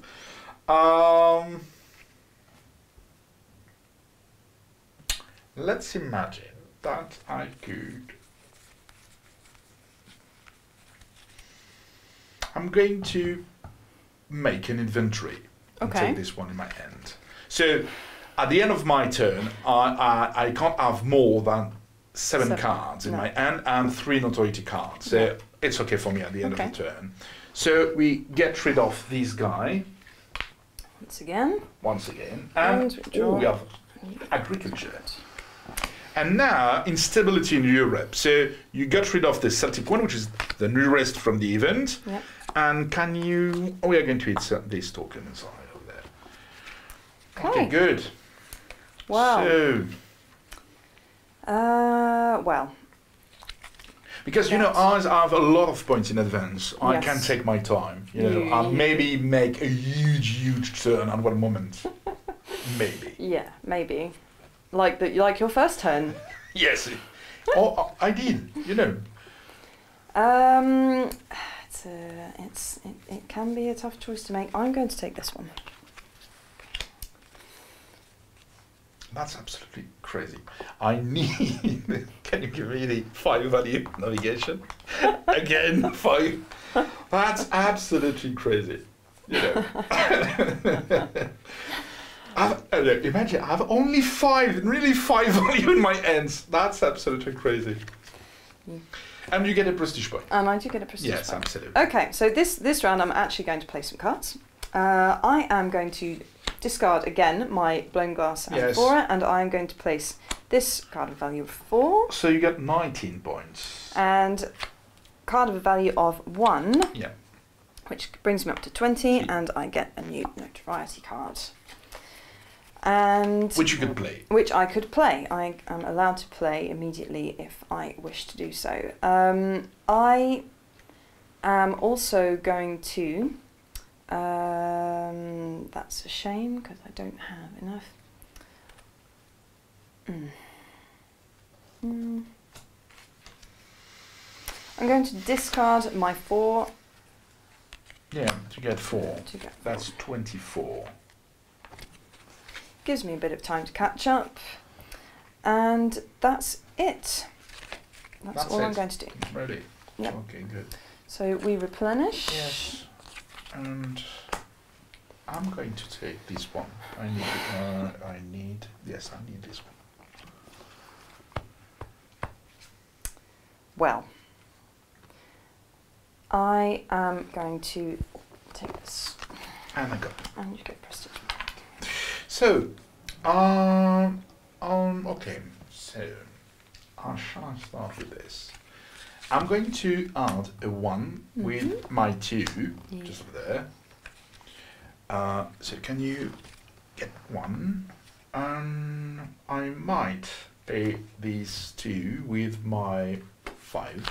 Speaker 2: Let's imagine that I could. I'm going to make an inventory and take this one in my hand. So at the end of my turn, I can't have more than 7 cards in my hand and 3 notoriety cards. So it's okay for me at the end of the turn. So we get rid of this guy. Once again. And we have agriculture. And now, instability in Europe. So you got rid of the Celtic one, which is the nearest from the event. Yep. And can you... we are going to insert this token inside over there. Okay, good.
Speaker 1: Wow.
Speaker 2: So...
Speaker 1: well...
Speaker 2: because, I have a lot of points in advance. I can take my time, and maybe make a huge turn at one moment. Maybe. Yeah,
Speaker 1: maybe. Like your first turn.
Speaker 2: Yes. I did.
Speaker 1: It can be a tough choice to make. I'm going to take this one.
Speaker 2: That's absolutely crazy. I need. Can you give me the 5 value navigation? Again, 5. That's absolutely crazy. Imagine, I have only 5 value in my hands. That's absolutely crazy. And you get a prestige point.
Speaker 1: And I do get a prestige point.
Speaker 2: Yes, absolutely.
Speaker 1: Okay, so this round I'm actually going to play some cards. I am going to discard again my blown glass amphora, and I'm going to place this card of value of 4.
Speaker 2: So you get 19 points.
Speaker 1: And card of a value of 1.
Speaker 2: Yeah.
Speaker 1: Which brings me up to 20, and I get a new notoriety card. And
Speaker 2: which you could play.
Speaker 1: Which I could play. I am allowed to play immediately if I wish to do so. I am also going to... that's a shame because I don't have enough. I'm going to discard my 4.
Speaker 2: Yeah, to get 4. That's 24.
Speaker 1: Gives me a bit of time to catch up. And that's it. That's all I'm going to do.
Speaker 2: Ready?
Speaker 1: Yep.
Speaker 2: Okay, good.
Speaker 1: So we replenish.
Speaker 2: Yes. And I'm going to take this one. I need this one.
Speaker 1: Well, I am going to take this.
Speaker 2: And I got.
Speaker 1: And you get prestige.
Speaker 2: So, okay. So, I shall start with this. I'm going to add a 1 with my 2, just over there. So can you get 1? I might pay these 2 with my 5.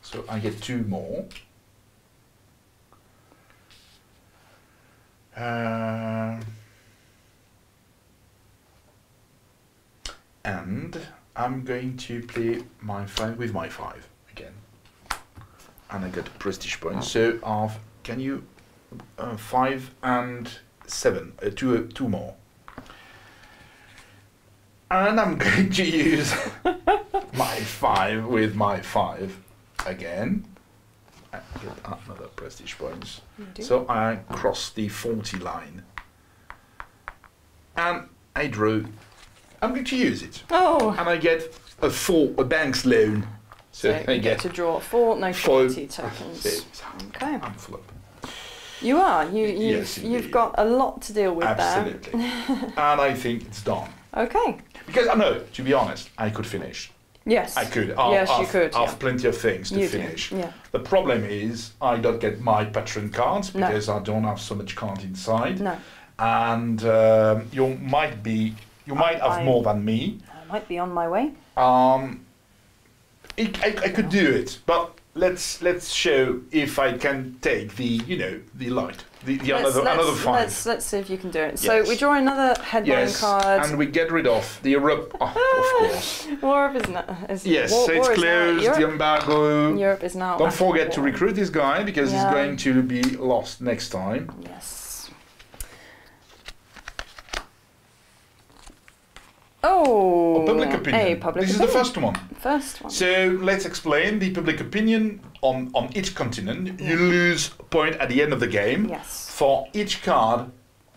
Speaker 2: So I get 2 more. And I'm going to play my 5 with my 5 again. And I get a prestige point. So can you 5 and 7, 2 more. And I'm going to use my 5 with my 5 again. I get another prestige points. So I cross the 40 line. And I draw. I'm going to use it.
Speaker 1: Oh!
Speaker 2: And I get a bank's loan. So I get
Speaker 1: to draw 4 notoriety tokens. Okay.
Speaker 2: I'm full up.
Speaker 1: You are. You've got a lot to deal with
Speaker 2: Absolutely.
Speaker 1: there.
Speaker 2: And I think it's done.
Speaker 1: Okay.
Speaker 2: Because I know, to be honest, I could finish.
Speaker 1: Yes.
Speaker 2: I could.
Speaker 1: Yes, you could.
Speaker 2: I have plenty of things to finish.
Speaker 1: Yeah.
Speaker 2: The problem is I don't get my patron cards because I don't have so much cards inside.
Speaker 1: No.
Speaker 2: And you might have more than me.
Speaker 1: I might be on my way.
Speaker 2: I could do it, but let's show if I can take the light, another 5.
Speaker 1: Let's see if you can do it. Yes. So we draw another headline card.
Speaker 2: And we get rid of the Europe, of course.
Speaker 1: Europe is not.
Speaker 2: Yes, so it's closed. The embargo.
Speaker 1: Europe is now.
Speaker 2: Don't forget to recruit this guy because he's going to be lost next time.
Speaker 1: Yes. Oh,
Speaker 2: public opinion. This is the first one.
Speaker 1: First one.
Speaker 2: So let's explain the public opinion on each continent. You lose a point at the end of the game for each card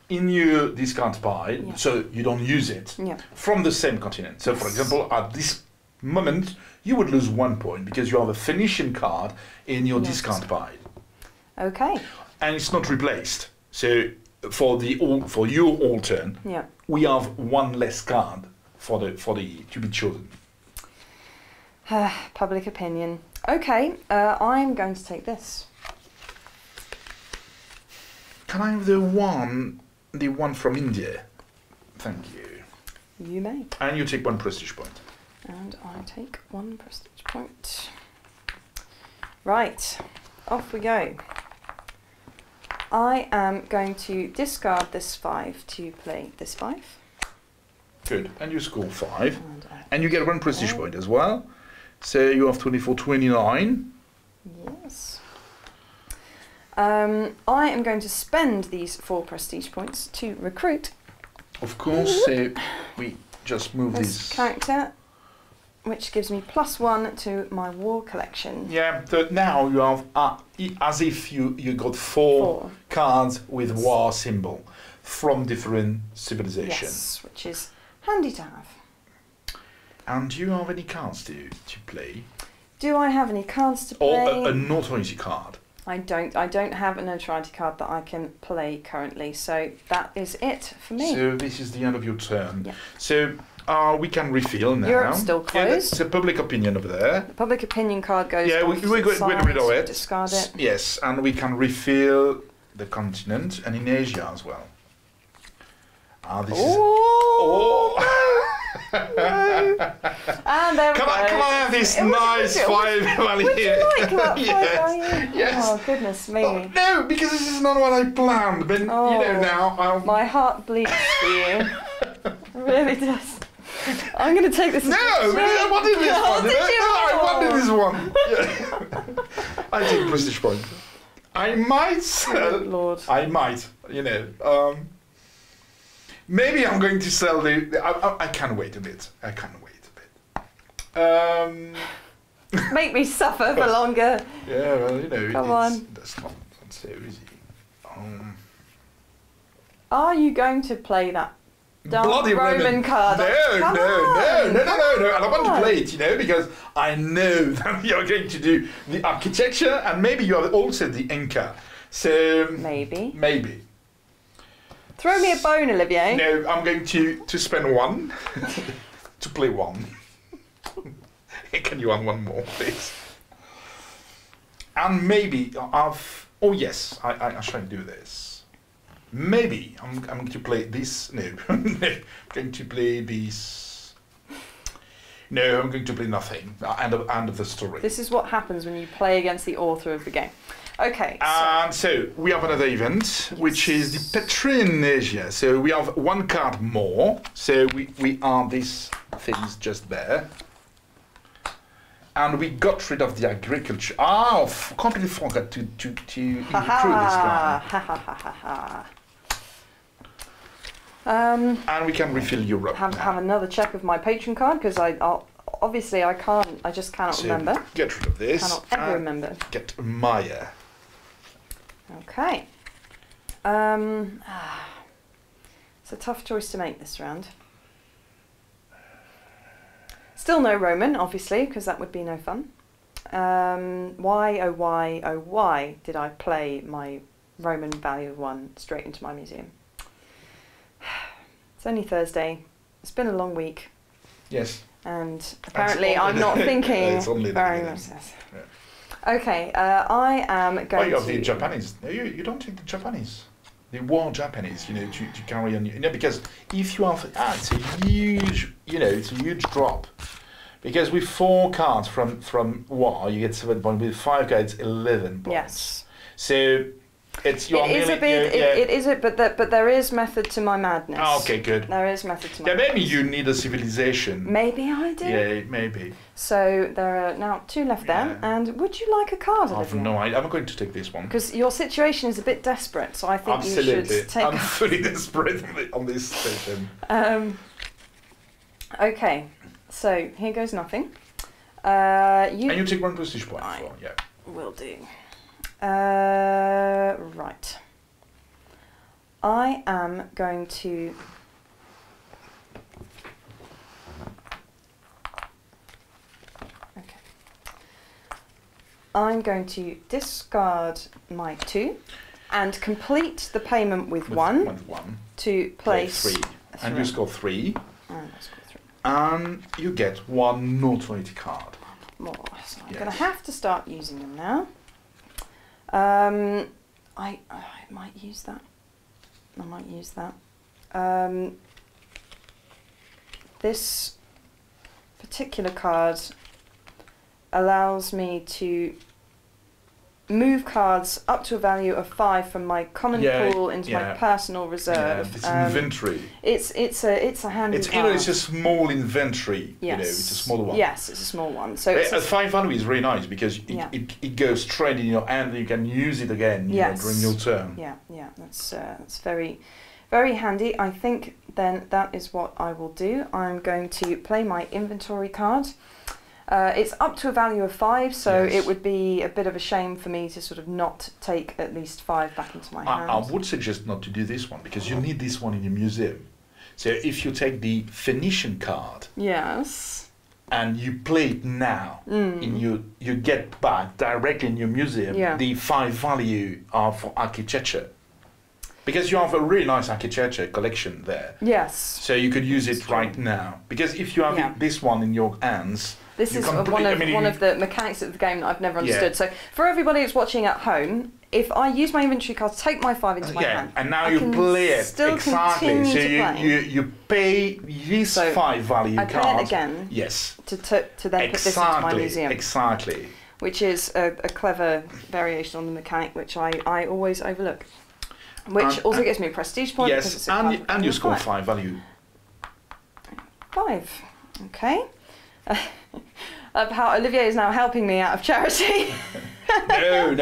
Speaker 2: in your discard pile, so you don't use it from the same continent. So for example, at this moment, you would lose 1 point because you have a Phoenician card in your discard pile.
Speaker 1: Okay.
Speaker 2: And it's not replaced. So for your all turn, we have 1 less card for the to be chosen.
Speaker 1: Public opinion. Okay, I'm going to take this.
Speaker 2: Can I have the one from India? Thank you.
Speaker 1: You may.
Speaker 2: And you take 1 prestige point.
Speaker 1: And I take 1 prestige point. Right, off we go. I am going to discard this 5 to play this 5.
Speaker 2: Good, and you score 5. And you get 1 prestige point as well. So you have 24, 29.
Speaker 1: Yes. I am going to spend these 4 prestige points to recruit.
Speaker 2: Of course, so we just move this
Speaker 1: character, which gives me +1 to my war collection.
Speaker 2: Yeah, so now you have as if you got 4 cards with war symbol from different civilizations.
Speaker 1: Yes, which is handy to have.
Speaker 2: And do you have any cards to play?
Speaker 1: Do I have any cards to play?
Speaker 2: Or a notoriety card?
Speaker 1: I don't have a notoriety card that I can play currently, so that is it for me.
Speaker 2: So this is the end of your turn.
Speaker 1: Yeah.
Speaker 2: So we can refill now.
Speaker 1: Europe's still closed.
Speaker 2: Yeah, that's a public opinion over there.
Speaker 1: The public opinion card goes.
Speaker 2: Yeah, we get rid of it.
Speaker 1: Discard it.
Speaker 2: Yes, and we can refill the continent and in Asia as well. This is.
Speaker 1: Oh! No. And there we go.
Speaker 2: Can I have this nice 5 value?
Speaker 1: Would you like that 5 value?
Speaker 2: Yes.
Speaker 1: Oh, goodness me.
Speaker 2: Oh, no, because this is not what I planned. But, now...
Speaker 1: My heart bleeds for you. It really does. I'm going to take this.
Speaker 2: No, I wanted this one. I wanted this one. Yeah. I take prestige point. I might sell...
Speaker 1: Oh, Lord.
Speaker 2: I might, maybe I'm going to sell I can wait a bit.
Speaker 1: Make me suffer for longer.
Speaker 2: Yeah, well,
Speaker 1: Come on.
Speaker 2: That's not so easy.
Speaker 1: Are you going to play that
Speaker 2: bloody
Speaker 1: Roman card?
Speaker 2: No. And I want to play it, because I know that you're going to do the architecture and maybe you have also the Inca. So maybe.
Speaker 1: Throw me a bone, Olivier.
Speaker 2: No, I'm going to spend 1 to play 1. Can you have 1 more, please? And maybe oh yes, I shall do this. Maybe I'm going to play this. No, I'm going to play this. No, I'm going to play nothing. End of the story.
Speaker 1: This is what happens when you play against the author of the game. Okay.
Speaker 2: And so we have another event, which is the Patron Asia. So we have 1 card more. So we are these things just there. And we got rid of the agriculture. Completely forgot to include this guy. And we can refill Europe.
Speaker 1: Have another check of my patron card because obviously I just cannot remember.
Speaker 2: Get rid of this.
Speaker 1: Cannot ever remember.
Speaker 2: Get Maya.
Speaker 1: Okay. It's a tough choice to make this round. Still no Roman, obviously, because that would be no fun. Why did I play my Roman value of 1 straight into my museum? It's only Thursday. It's been a long week.
Speaker 2: Yes.
Speaker 1: And apparently I'm not thinking very much. Okay, I am going
Speaker 2: you have the Japanese. No, you don't take the Japanese. The war Japanese, to carry on. Because if you have, it's a huge, it's a huge drop. Because with 4 cards from war, you get 7 points. With 5 cards, 11 points.
Speaker 1: Yes.
Speaker 2: So it's
Speaker 1: but there is method to my madness.
Speaker 2: Oh, okay, good.
Speaker 1: There is method to my madness.
Speaker 2: Maybe you need a civilization.
Speaker 1: Maybe I do.
Speaker 2: Yeah, maybe.
Speaker 1: So there are now 2 left there. And would you like a card?
Speaker 2: I'm going to take this one.
Speaker 1: Because your situation is a bit desperate, so I think you should take.
Speaker 2: I'm fully desperate on this station.
Speaker 1: Okay, so here goes nothing.
Speaker 2: And you take 1 prestige point.
Speaker 1: Will do. Right. I am going to... Okay. I'm going to discard my 2 and complete the payment with 1 to place
Speaker 2: 3. And you score 3.
Speaker 1: And I score 3.
Speaker 2: And you get 1 notoriety card.
Speaker 1: More. So I'm going to have to start using them now. I might use that. This particular card allows me to move cards up to a value of 5 from my common pool into my personal reserve.
Speaker 2: It's inventory.
Speaker 1: It's a handy card.
Speaker 2: It's a small inventory.
Speaker 1: Yes.
Speaker 2: It's a small one.
Speaker 1: Yes, it's a small one. So
Speaker 2: a 5 value is really nice because it goes straight in your hand and you can use it again during your turn.
Speaker 1: Yeah, that's very, very handy. I think then that is what I will do. I'm going to play my inventory card. It's up to a value of 5, so it would be a bit of a shame for me to sort of not take at least 5 back into my hand.
Speaker 2: I would suggest not to do this one, because you need this one in your museum. So if you take the Phoenician card...
Speaker 1: Yes.
Speaker 2: and you play it now, and you get back directly in your museum the 5 value of architecture. Because you have a really nice architecture collection there.
Speaker 1: Yes.
Speaker 2: So you could use it right now. Because if you have this one in your hands...
Speaker 1: This is one of the mechanics of the game that I've never understood. So for everybody who's watching at home, if I use my inventory cards, take my 5 into my hand,
Speaker 2: and now you play it exactly. So you pay these 5 value cards.
Speaker 1: I play it again.
Speaker 2: Yes.
Speaker 1: To then put this into my museum.
Speaker 2: Exactly.
Speaker 1: Which is a clever variation on the mechanic, which I always overlook. Which also gives me a prestige point.
Speaker 2: Yes, and you score 5 value.
Speaker 1: 5. Okay. How Olivier is now helping me out of charity.
Speaker 2: No.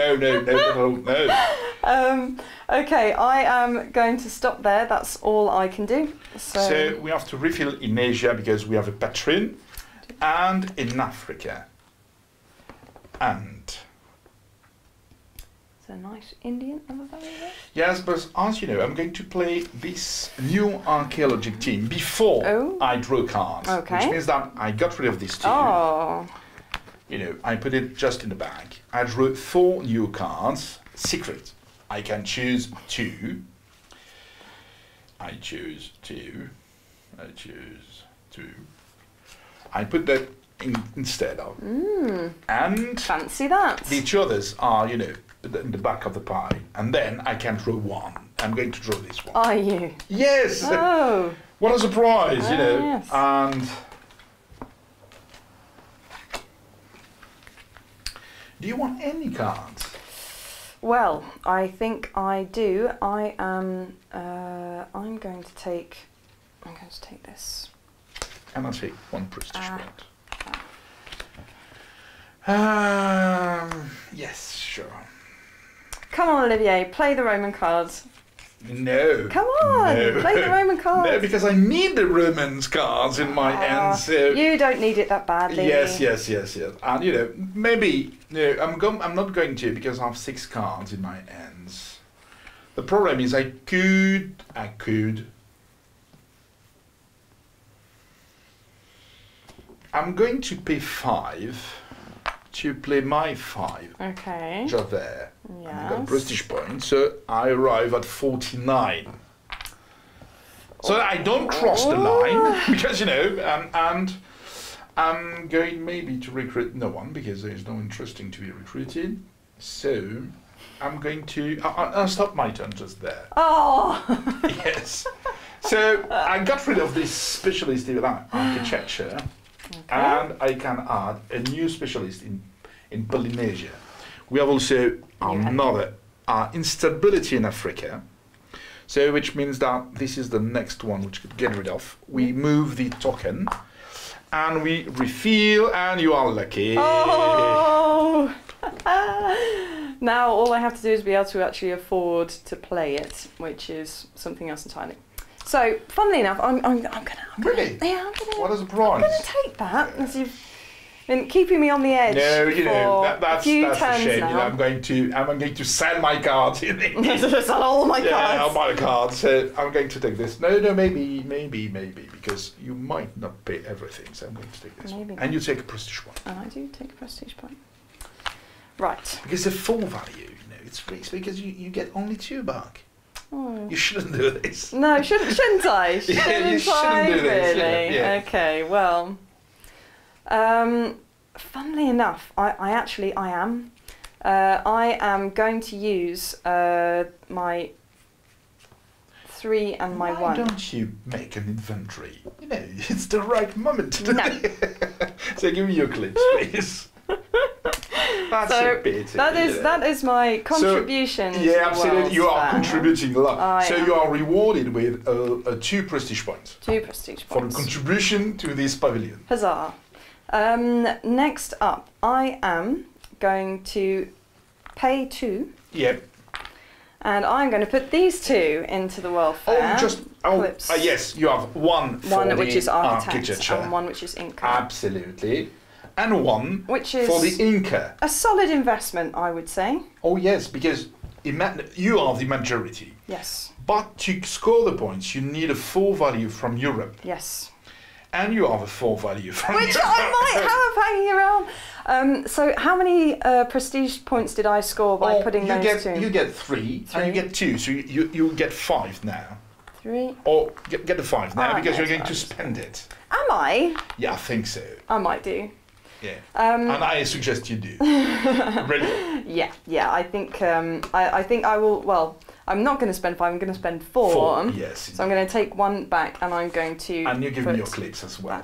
Speaker 1: Okay, I am going to stop there. That's all I can do.
Speaker 2: So we have to refill in Asia because we have a patron, and in Africa. And
Speaker 1: a nice Indian number value there?
Speaker 2: Yes, but as you know, I'm going to play this new archaeologic team before I draw cards.
Speaker 1: Okay.
Speaker 2: Which means that I got rid of this team.
Speaker 1: Oh.
Speaker 2: You know, I put it just in the bag. I drew 4 new cards. Secret. I can choose 2. I choose 2. I put that instead of. And
Speaker 1: fancy that.
Speaker 2: The 2 others are, you know, in the back of the pie, and then I can draw 1. I'm going to draw this one.
Speaker 1: Are you?
Speaker 2: Yes!
Speaker 1: Oh!
Speaker 2: What a surprise, you know.
Speaker 1: Yes.
Speaker 2: And do you want any cards?
Speaker 1: Well, I think I do. I'm going to take this.
Speaker 2: And I'll take 1 prestige point. Yes, sure.
Speaker 1: Come on, Olivier, play the Roman cards.
Speaker 2: No.
Speaker 1: Come on, play the Roman cards.
Speaker 2: No, because I need the Romans cards in my hands. So
Speaker 1: you don't need it that badly.
Speaker 2: Yes. And you know, maybe I'm not going to, because I have 6 cards in my hands. The problem is I could. I'm going to pay 5 to play my 5.
Speaker 1: Okay.
Speaker 2: Just there.
Speaker 1: Yes.
Speaker 2: And I got a prestige point, so I arrive at 49. So I don't cross the line, because, you know, and I'm going maybe to recruit no one, because there's no interesting to be recruited. So I'm going to... I'll stop my turn just there.
Speaker 1: Oh!
Speaker 2: Yes. So I got rid of this specialist in architecture. Okay. And I can add a new specialist in Polynesia. We have also another instability in Africa. So which means that this is the next one which we could get rid of. We move the token and we refill, and you are lucky.
Speaker 1: Oh! Now all I have to do is be able to actually afford to play it, which is something else entirely. So, funnily enough, I'm gonna.
Speaker 2: Really?
Speaker 1: Yeah, I'm gonna.
Speaker 2: What a surprise!
Speaker 1: I'm gonna take that, as you've been keeping me on the edge.
Speaker 2: No, you know that's
Speaker 1: a
Speaker 2: a shame.
Speaker 1: Now.
Speaker 2: You know, I'm going to sell my cards.
Speaker 1: Sell all my cards.
Speaker 2: Yeah, I'll buy the cards. So I'm going to take this. No, maybe, because you might not pay everything. So I'm going to take this. Maybe one. And you take a prestige one.
Speaker 1: And I do take a prestige point. Right.
Speaker 2: Because the full value, you know, it's because you get only 2 back.
Speaker 1: Oh.
Speaker 2: You shouldn't do this.
Speaker 1: No, shouldn't I? Shouldn't
Speaker 2: you shouldn't do this.
Speaker 1: Really?
Speaker 2: Yeah.
Speaker 1: Okay, well. Funnily enough, I am. I am going to use my 3 and my 1.
Speaker 2: Why don't you make an inventory? You know, it's the right moment to do it. So give me your clips, please. That's a bit.
Speaker 1: That is my contribution.
Speaker 2: So, yeah, absolutely. You are contributing a lot. So you are rewarded with 2 prestige points.
Speaker 1: 2 prestige points.
Speaker 2: For the contribution to this pavilion.
Speaker 1: Huzzah. Next up, I am going to pay 2.
Speaker 2: Yep.
Speaker 1: And I'm going to put these 2 into the World Fair.
Speaker 2: Clips. Yes, you have one
Speaker 1: which is architecture and one which is Inca.
Speaker 2: Absolutely. And 1
Speaker 1: which is
Speaker 2: for the Inca.
Speaker 1: A solid investment, I would say.
Speaker 2: Oh yes, because you are the majority.
Speaker 1: Yes.
Speaker 2: But to score the points, you need a full value from Europe.
Speaker 1: Yes.
Speaker 2: And you have a 4 value from
Speaker 1: which I might have hanging around. So how many prestige points did I score by putting those two?
Speaker 2: You get 3, and you get 2, so you get 5 now.
Speaker 1: 3.
Speaker 2: Or get the 5 now because you're going to spend it.
Speaker 1: Am I?
Speaker 2: Yeah, I think so.
Speaker 1: I might do.
Speaker 2: Yeah. And I suggest you do. Really?
Speaker 1: Yeah. I think I will. Well, I'm not going to spend 5. I'm going to spend 4.
Speaker 2: 4. Yes.
Speaker 1: So I'm going to take 1 back, and I'm going to.
Speaker 2: And you give me your clips as well.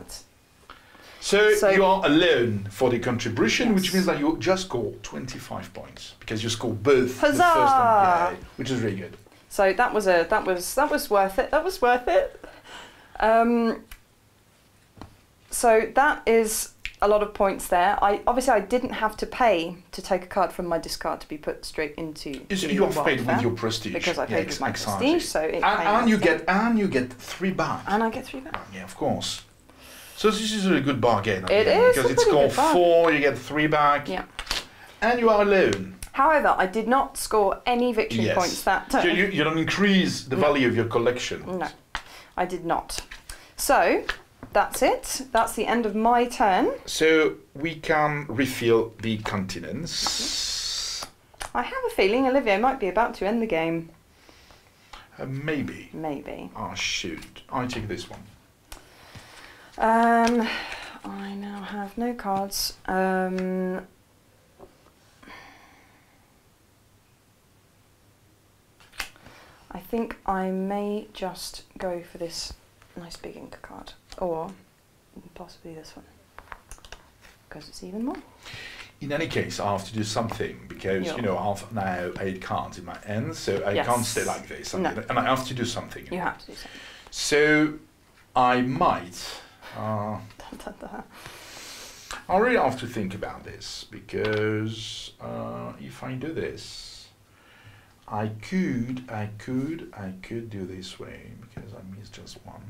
Speaker 2: So you are alone for the contribution, which means that you just score 25 points because you score both
Speaker 1: Huzzah!
Speaker 2: the first and which is really good.
Speaker 1: So that was worth it. That was worth it. So that is a lot of points there. I didn't have to pay to take a card from my discard to be put straight into.
Speaker 2: You have paid with your prestige
Speaker 1: because I paid with my prestige, so it
Speaker 2: and you get 3 back.
Speaker 1: And I get 3 back.
Speaker 2: Yeah, of course. So this is a good bargain.
Speaker 1: It is
Speaker 2: because it's scored 4, you get 3 back.
Speaker 1: Yeah.
Speaker 2: And you are alone.
Speaker 1: However, I did not score any victory points that turn.
Speaker 2: So you don't increase the value of your collection.
Speaker 1: No, I did not. So that's it. That's the end of my turn.
Speaker 2: So we can refill the continents.
Speaker 1: I have a feeling Olivier might be about to end the game.
Speaker 2: Maybe.
Speaker 1: Maybe.
Speaker 2: Oh, shoot. I take this one.
Speaker 1: I now have no cards. I think I may just go for this nice big ink card, or possibly this one, because it's even more.
Speaker 2: In any case, I have to do something because I have now 8 cards in my hand, so I can't stay like this. And I have to do something.
Speaker 1: You have to do something.
Speaker 2: So I might. I really have to think about this because if I do this. I could do this way because I missed just 1.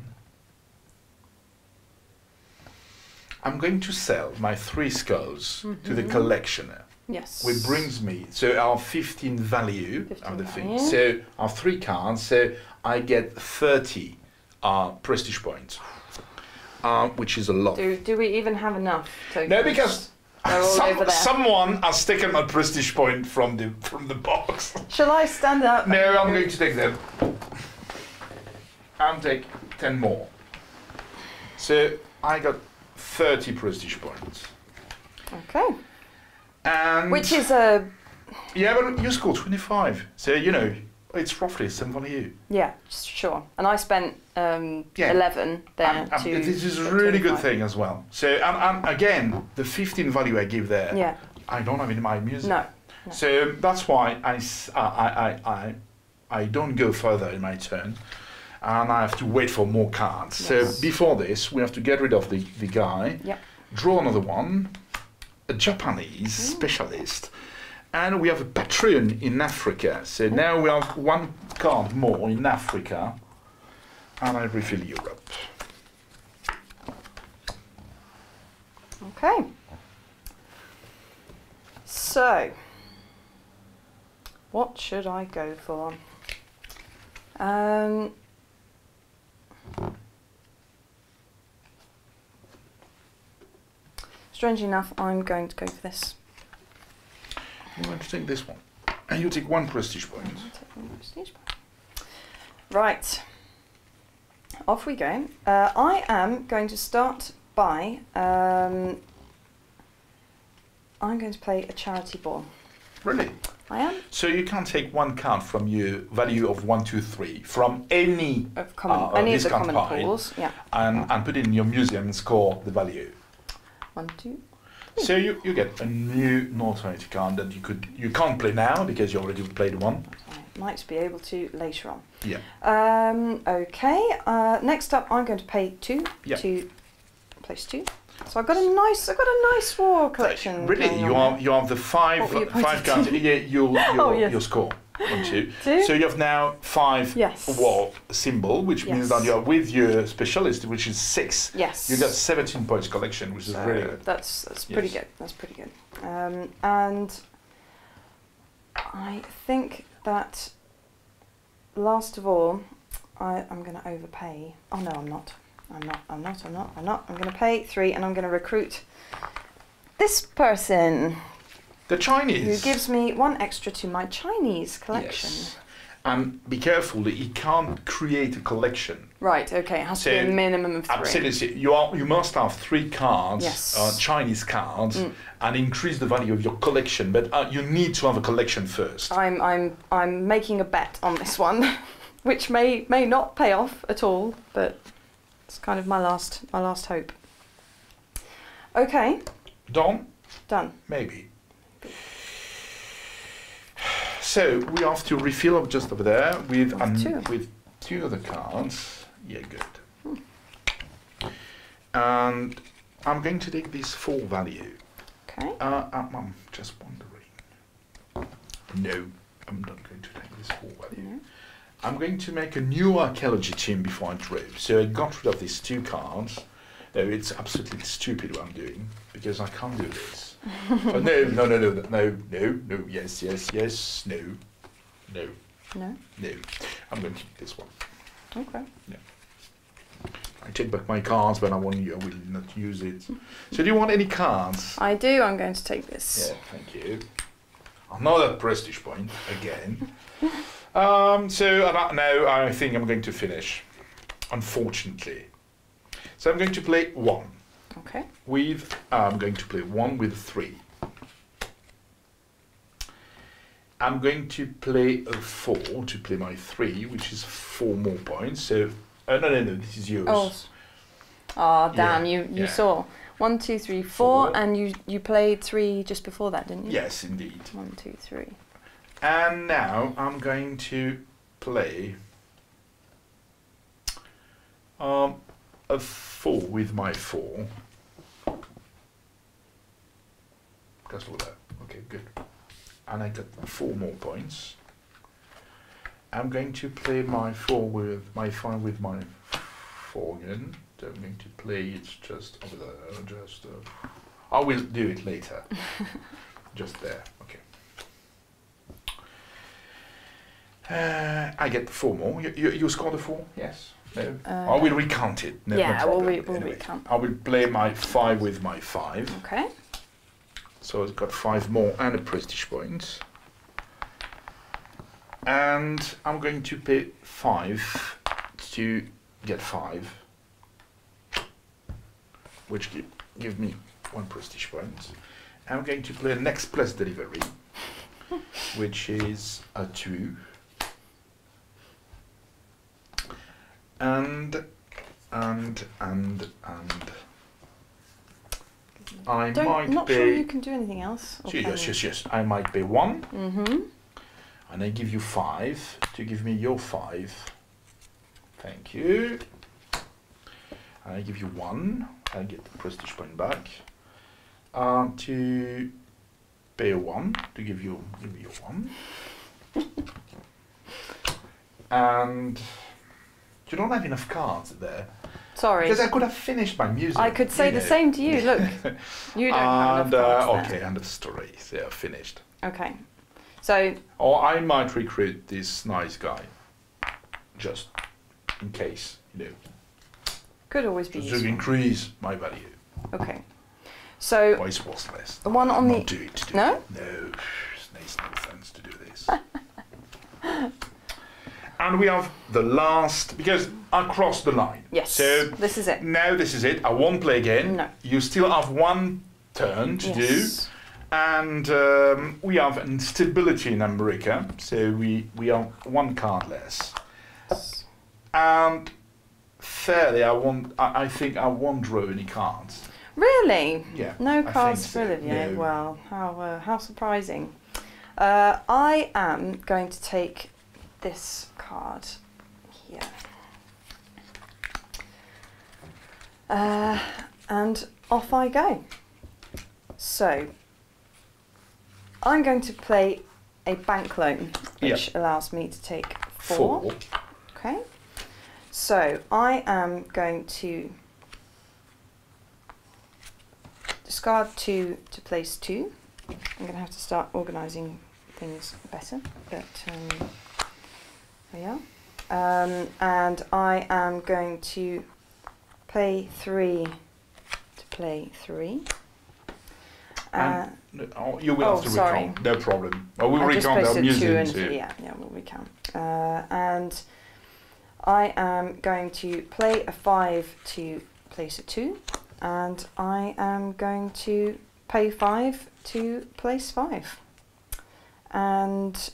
Speaker 2: I'm going to sell my 3 skulls to the collectioner.
Speaker 1: Yes.
Speaker 2: Which brings me, so our 15 value of the thing. So our 3 cards, so I get 30 prestige points, which is a lot.
Speaker 1: Do we even have enough tokens?
Speaker 2: No, because someone has taken my prestige point from the box.
Speaker 1: Shall I stand up?
Speaker 2: No, I'm going to take them. And take 10 more. So I got 30 prestige points.
Speaker 1: Okay.
Speaker 2: And
Speaker 1: which is a.
Speaker 2: Yeah, but you scored 25. So it's roughly the same value.
Speaker 1: Yeah, sure. And I spent 11 there.
Speaker 2: This is a really good thing as well. So and again, the 15 value I give there, I don't have in my museum.
Speaker 1: No.
Speaker 2: So that's why I don't go further in my turn, and I have to wait for more cards. Yes. So before this, we have to get rid of the guy.
Speaker 1: Yep.
Speaker 2: Draw another one, a Japanese specialist. And we have a patron in Africa. So now we have 1 card more in Africa. And I refill Europe.
Speaker 1: Okay. So, what should I go for? Strangely enough, I'm going to go for this.
Speaker 2: I'm going to take this one. And you take 1 prestige point.
Speaker 1: I'll take 1 prestige point. Right. Off we go. I am going to start by... I'm going to play a charity ball.
Speaker 2: Really?
Speaker 1: I am.
Speaker 2: So you can take 1 card from your value of 1, 2, 3 from any
Speaker 1: of the common pools,
Speaker 2: and put it in your museum and score the value.
Speaker 1: 1, 2.
Speaker 2: So you get a new notoriety card that you can't play now because you already played 1.
Speaker 1: I might be able to later on.
Speaker 2: Yeah.
Speaker 1: Okay. Next up, I'm going to pay 2 to place 2. So I've got a nice war collection.
Speaker 2: Really, you have the 5 cards. Yeah, you'll score 1, 2. So you have now 5 war symbol, which means that you are with your specialist, which is 6.
Speaker 1: Yes.
Speaker 2: You got 17 points collection, which is really good.
Speaker 1: That's pretty good. That's pretty good. And I think that last of all, I'm going to overpay. Oh no, I'm not. I'm not. I'm going to pay 3 and I'm going to recruit this person.
Speaker 2: The Chinese.
Speaker 1: Who gives me 1 extra to my Chinese collection.
Speaker 2: Yes. And be careful that you can't create a collection.
Speaker 1: Right, okay, it has to be a minimum of 3.
Speaker 2: Absolutely. You must have 3 cards,
Speaker 1: yes.
Speaker 2: Chinese cards, and increase the value of your collection. But you need to have a collection first.
Speaker 1: I'm making a bet on this one, which may not pay off at all, but it's kind of my last hope. Okay.
Speaker 2: Done?
Speaker 1: Done.
Speaker 2: Maybe. So we have to refill up just over there with 2 other cards. Yeah, good. And I'm going to take this 4 value.
Speaker 1: Okay.
Speaker 2: I'm just wondering. No, I'm not going to take this 4 value. No. I'm going to make a new archaeology team before I draw. So I got rid of these 2 cards. No, it's absolutely stupid what I'm doing because I can't do this. Oh, no, yes, no. I'm going to keep this one.
Speaker 1: Okay.
Speaker 2: Yeah. I take back my cards, but I will not use it. So do you want any cards?
Speaker 1: I do. I'm going to take this.
Speaker 2: Yeah, thank you. Another prestige point again. So now I think I'm going to finish, unfortunately. So I'm going to play 1.
Speaker 1: Okay.
Speaker 2: I'm going to play 1 with 3. I'm going to play a 4 to play my 3, which is 4 more points. So no, this is yours.
Speaker 1: Oh, damn! You saw 1, 2, 3, 4, and you played 3 just before that, didn't you?
Speaker 2: Yes, indeed.
Speaker 1: 1, 2, 3.
Speaker 2: And now I'm going to play a 4 with my 4. Just look at that. Okay, good. And I got 4 more points. I'm going to play my 4 with my 5 with my 4 again. So I'm going to play it just over there. I will do it later. Just there. Okay. I get 4 more. You scored a 4? Yes. No. I will recount it. No,
Speaker 1: yeah,
Speaker 2: no
Speaker 1: we'll
Speaker 2: anyway,
Speaker 1: recount.
Speaker 2: I will play my 5 with my 5.
Speaker 1: Okay.
Speaker 2: So I've got 5 more and a prestige point. And I'm going to pay 5 to get 5, which give me 1 prestige point. I'm going to play next plus delivery, which is a 2. And I might
Speaker 1: not
Speaker 2: pay.
Speaker 1: Sure you can do anything else.
Speaker 2: Yes. I might pay 1.
Speaker 1: Mm-hmm.
Speaker 2: And I give you 5 to give me your 5. Thank you. And I give you 1. I get the prestige point back. To pay a 1 to give me your 1. And you don't have enough cards there.
Speaker 1: Sorry.
Speaker 2: Because I could have finished my music.
Speaker 1: I could say the same to you. Look, you don't have enough cards
Speaker 2: okay, end of story. So yeah, finished.
Speaker 1: Okay. So.
Speaker 2: Or I might recruit this nice guy, just in case,
Speaker 1: Could always be useful.
Speaker 2: To increase my value.
Speaker 1: Okay. So.
Speaker 2: Why is worthless?
Speaker 1: The one on the.
Speaker 2: Not do it.
Speaker 1: No.
Speaker 2: No, it makes no sense to do this. And we have the last, because I crossed the line.
Speaker 1: Yes.
Speaker 2: So
Speaker 1: this is it.
Speaker 2: Now this is it. I won't play again.
Speaker 1: No.
Speaker 2: You still have 1 turn to do. And we have instability in America. So we are 1 card less. And fairly, I think I won't draw any cards.
Speaker 1: Really?
Speaker 2: Yeah.
Speaker 1: No cards for Olivier. No. Well, how surprising. I am going to take this card here. And off I go. So, I'm going to play a bank loan, which allows me to take 4. Okay. So, I am going to discard 2 to place 2. I'm going to have to start organising things better, but there we are. And I am going to play 3 to play 3.
Speaker 2: You will have to recount, no problem. We will recount our museum too.
Speaker 1: Yeah, we'll recount. And I am going to play a 5 to place a 2, and I am going to pay 5 to place 5. And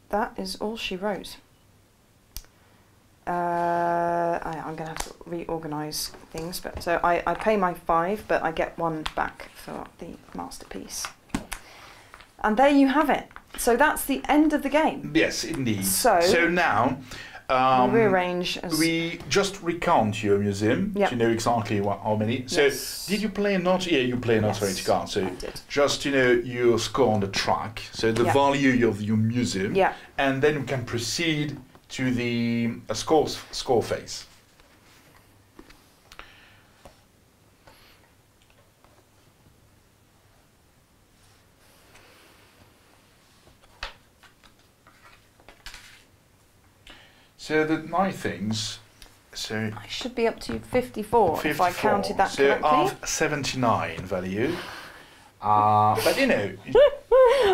Speaker 1: that is all she wrote. I'm going to have to reorganise things, but so I pay my 5, but I get 1 back for the masterpiece. And there you have it. So that's the end of the game.
Speaker 2: Yes, indeed. So now
Speaker 1: we rearrange.
Speaker 2: We just recount your museum to know exactly how many. So did you play a not? Yeah, you play a not for each card. So just your score on the track. So the value of your museum. Yeah. And then we can proceed to the score phase. So the 9 things. So
Speaker 1: I should be up to 54 if I counted that correctly.
Speaker 2: So I have 79 value. But hey.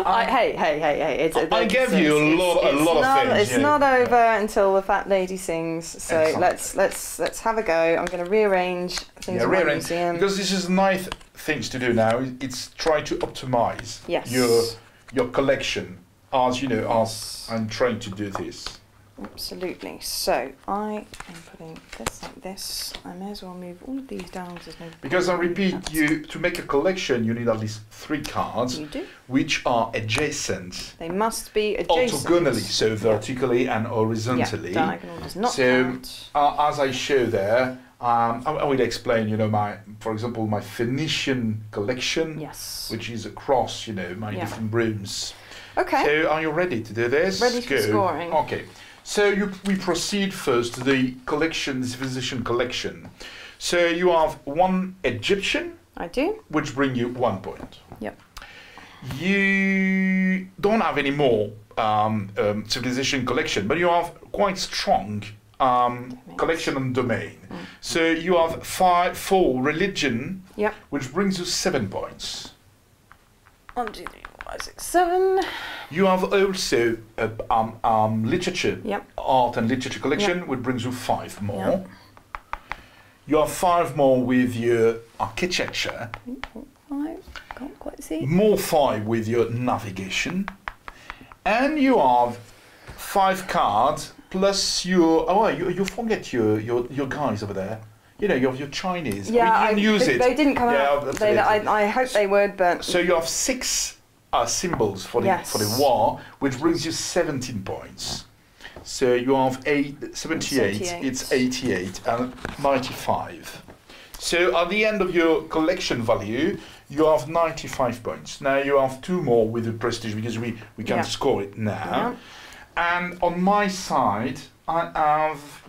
Speaker 2: I gave you a lot of things.
Speaker 1: It's not over until the fat lady sings. So let's have a go. I'm going to rearrange things in my museum.
Speaker 2: Because this is 9 things to do now. It's try to optimize your collection as as I'm trying to do this.
Speaker 1: Absolutely. So I am putting this like this. I may as well move all of these down.
Speaker 2: Because I repeat, to make a collection, you need at least 3 cards, which are adjacent.
Speaker 1: They must be adjacent.
Speaker 2: Orthogonally, so vertically and horizontally.
Speaker 1: Yeah, diagonal does not count.
Speaker 2: As I show there, I will explain, for example, my Phoenician collection, which is across, my different rooms.
Speaker 1: Okay.
Speaker 2: So are you ready to do this?
Speaker 1: Ready for scoring.
Speaker 2: Okay. So we proceed first to the collection, the civilization collection. So you have 1 Egyptian.
Speaker 1: I do.
Speaker 2: Which bring you 1 point.
Speaker 1: Yep.
Speaker 2: You don't have any more civilization collection, but you have quite strong collection and domain. So you have 4 religion. Yep. Which brings you 7 points.
Speaker 1: 1, 2, 3, 4, 5, 6, 7.
Speaker 2: You have also literature, art and literature collection, which brings you 5 more. Yep. You have 5 more with your architecture.
Speaker 1: 5, can't quite see.
Speaker 2: More 5 with your navigation. And you have 5 cards plus your, you forget your guys over there. You have your Chinese.
Speaker 1: Yeah,
Speaker 2: I mean, you use it.
Speaker 1: They didn't come out. I hope they would, but...
Speaker 2: So you have 6 symbols for the war, which brings you 17 points. So you have 78, it's 88 and 95. So at the end of your collection value, you have 95 points. Now you have 2 more with the prestige because we can score it now. Yeah. And on my side, I have,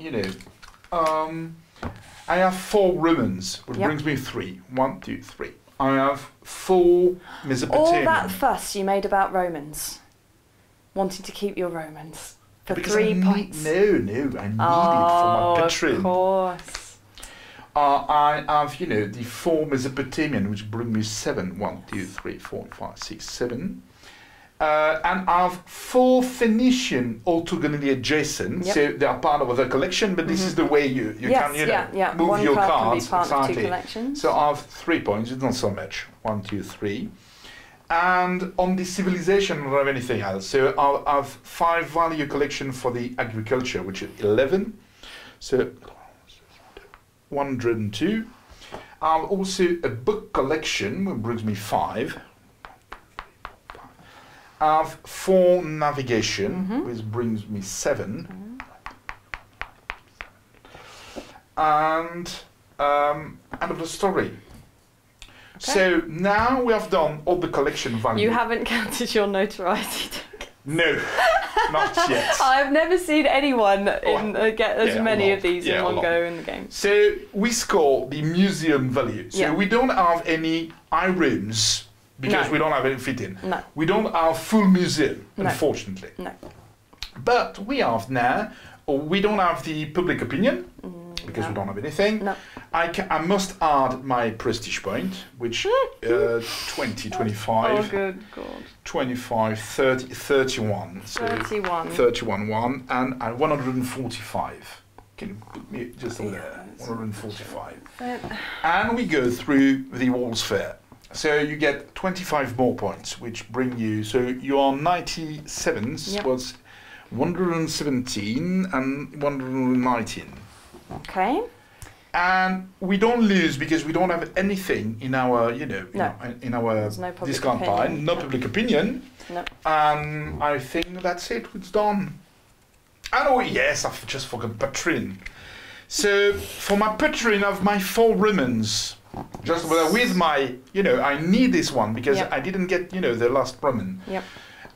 Speaker 2: I have 4 Romans, which brings me 3. 1, 2, 3. I have 4 Mesopotamian.
Speaker 1: All that fuss you made about Romans, wanting to keep your Romans for because 3 points.
Speaker 2: No, I need it for my patron.
Speaker 1: Of course.
Speaker 2: I have, the 4 Mesopotamian, which bring me 7. 1, 2, 3, 4, 5, 6, 7. And I have 4 Phoenician orthogonally adjacent, so they are part of the collection, but this is the way you can move your cards.
Speaker 1: One card can be part of 2 collections.
Speaker 2: So I have 3 points, it's not so much. 1, 2, 3. And on the civilization, I don't have anything else. So I have 5 value collection for the agriculture, which is 11. So 102. I have also a book collection, which brings me 5. I have 4 navigation, which brings me 7, and end of the story. Okay. So now we have done all the collection value.
Speaker 1: You haven't counted your notoriety token.
Speaker 2: No, not yet.
Speaker 1: I've never seen anyone get as many of these in one go in the game.
Speaker 2: So we score the museum value. So we don't have any high rooms. Because we don't have any fit-in.
Speaker 1: No.
Speaker 2: We don't have full museum, unfortunately.
Speaker 1: No.
Speaker 2: But we have now, we don't have the public opinion, because we don't have anything.
Speaker 1: No.
Speaker 2: I must add my prestige point, which 20, 25.
Speaker 1: Oh, good God.
Speaker 2: 25, 30, 31. So
Speaker 1: 31.
Speaker 2: 31, 1, and 145. Can you put me just on there? 145. And we go through the World's Fair. So you get 25 more points, which bring you, so you are 97, was 117 and 119.
Speaker 1: Okay.
Speaker 2: And we don't lose because we don't have anything in our, in our discount pile, no public opinion.
Speaker 1: No.
Speaker 2: And I think that's it, it's done. And oh yes, I've just forgotten Patrin. So for my Patrin, I have my 4 ribbons. Just with my, I need this one because I didn't get, the last Roman.
Speaker 1: Yep.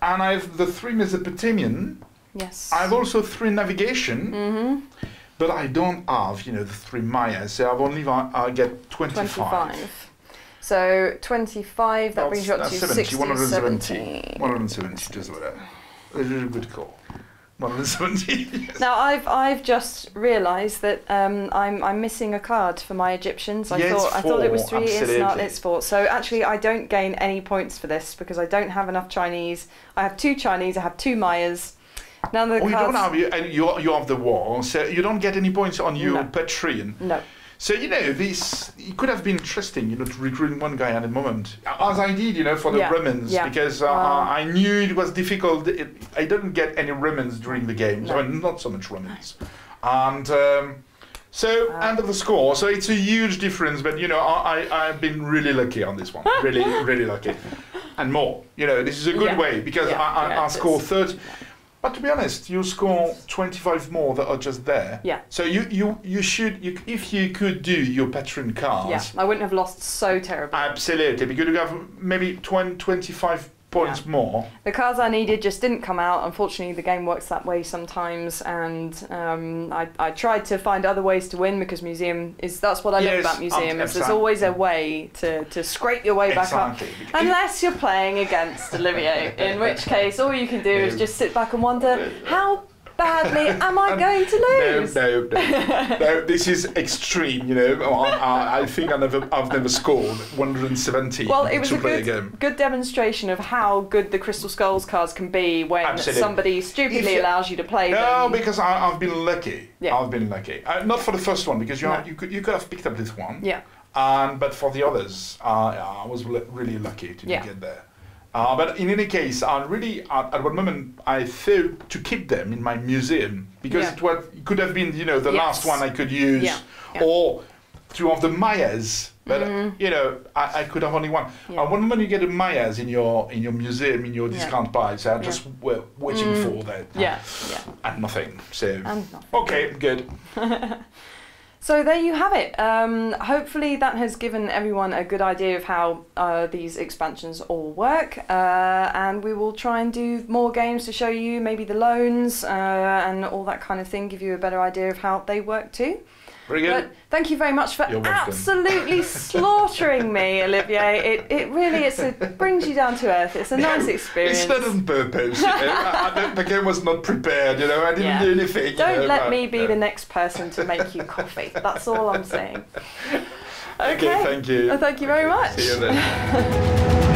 Speaker 2: And I have the 3 Mesopotamian.
Speaker 1: Yes.
Speaker 2: I have also 3 navigation.
Speaker 1: Mm-hmm.
Speaker 2: But I don't have, the 3 Mayas. So I've only, I get 25.
Speaker 1: So 25, that brings you up to
Speaker 2: 70, 170.
Speaker 1: 70.
Speaker 2: 170, just like that. A really good call. 170. Yes.
Speaker 1: Now I've just realised that I'm missing a card for my Egyptians. I thought it was 3.
Speaker 2: Absolutely.
Speaker 1: It's not. It's 4. So actually, I don't gain any points for this because I don't have enough Chinese. I have 2 Chinese. I have 2 Mayas. None of the cards.
Speaker 2: You don't have you have the war, so you don't get any points on your Patreon.
Speaker 1: No.
Speaker 2: So this it could have been interesting, to recruit one guy at the moment, as I did, for the Romans, because I knew it was difficult. I didn't get any Romans during the game, so not so much Romans, and so end of the score. So it's a huge difference, but I've been really lucky on this one, really really lucky, and more. This is a good way because I score 30. But to be honest, you score 25 more that are just there.
Speaker 1: Yeah.
Speaker 2: So you should, if you could do your patron cards.
Speaker 1: Yeah, I wouldn't have lost so terribly.
Speaker 2: Absolutely, because you have maybe 25 points more.
Speaker 1: The cards I needed just didn't come out. Unfortunately, the game works that way sometimes, and I tried to find other ways to win because that's what I love about museum. Is there's always a way to scrape your way back up, unless you're playing against Olivier, in which case all you can do is just sit back and wonder how badly am I going to lose?
Speaker 2: No, this is extreme, I think I've never scored 170
Speaker 1: well, it was
Speaker 2: to play a game.
Speaker 1: Good demonstration of how good the Crystal Skulls cards can be when somebody stupidly allows you to play them.
Speaker 2: No, because I've been lucky. Yeah. I've been lucky. Not for the first one, because you could have picked up this one.
Speaker 1: Yeah.
Speaker 2: But for the others, I was really lucky to get there. But in any case, at one moment I thought to keep them in my museum because it could have been, the last one I could use, or 2 of the Mayas. But I could have only one. One moment you get a Mayas in your museum, in your discount pile, so I'm just waiting for that. And nothing. So okay, good.
Speaker 1: So there you have it. Hopefully that has given everyone a good idea of how these expansions all work, and we will try and do more games to show you maybe the loans and all that kind of thing, give you a better idea of how they work too.
Speaker 2: Very good.
Speaker 1: But thank you very much for absolutely slaughtering me, Olivier. It really brings you down to earth. It's a nice experience.
Speaker 2: It's not on purpose. The game was not prepared. I didn't do anything.
Speaker 1: Don't let me be the next person to make you coffee. That's all I'm saying. Okay.
Speaker 2: Thank you.
Speaker 1: Thank you very much.
Speaker 2: See you then.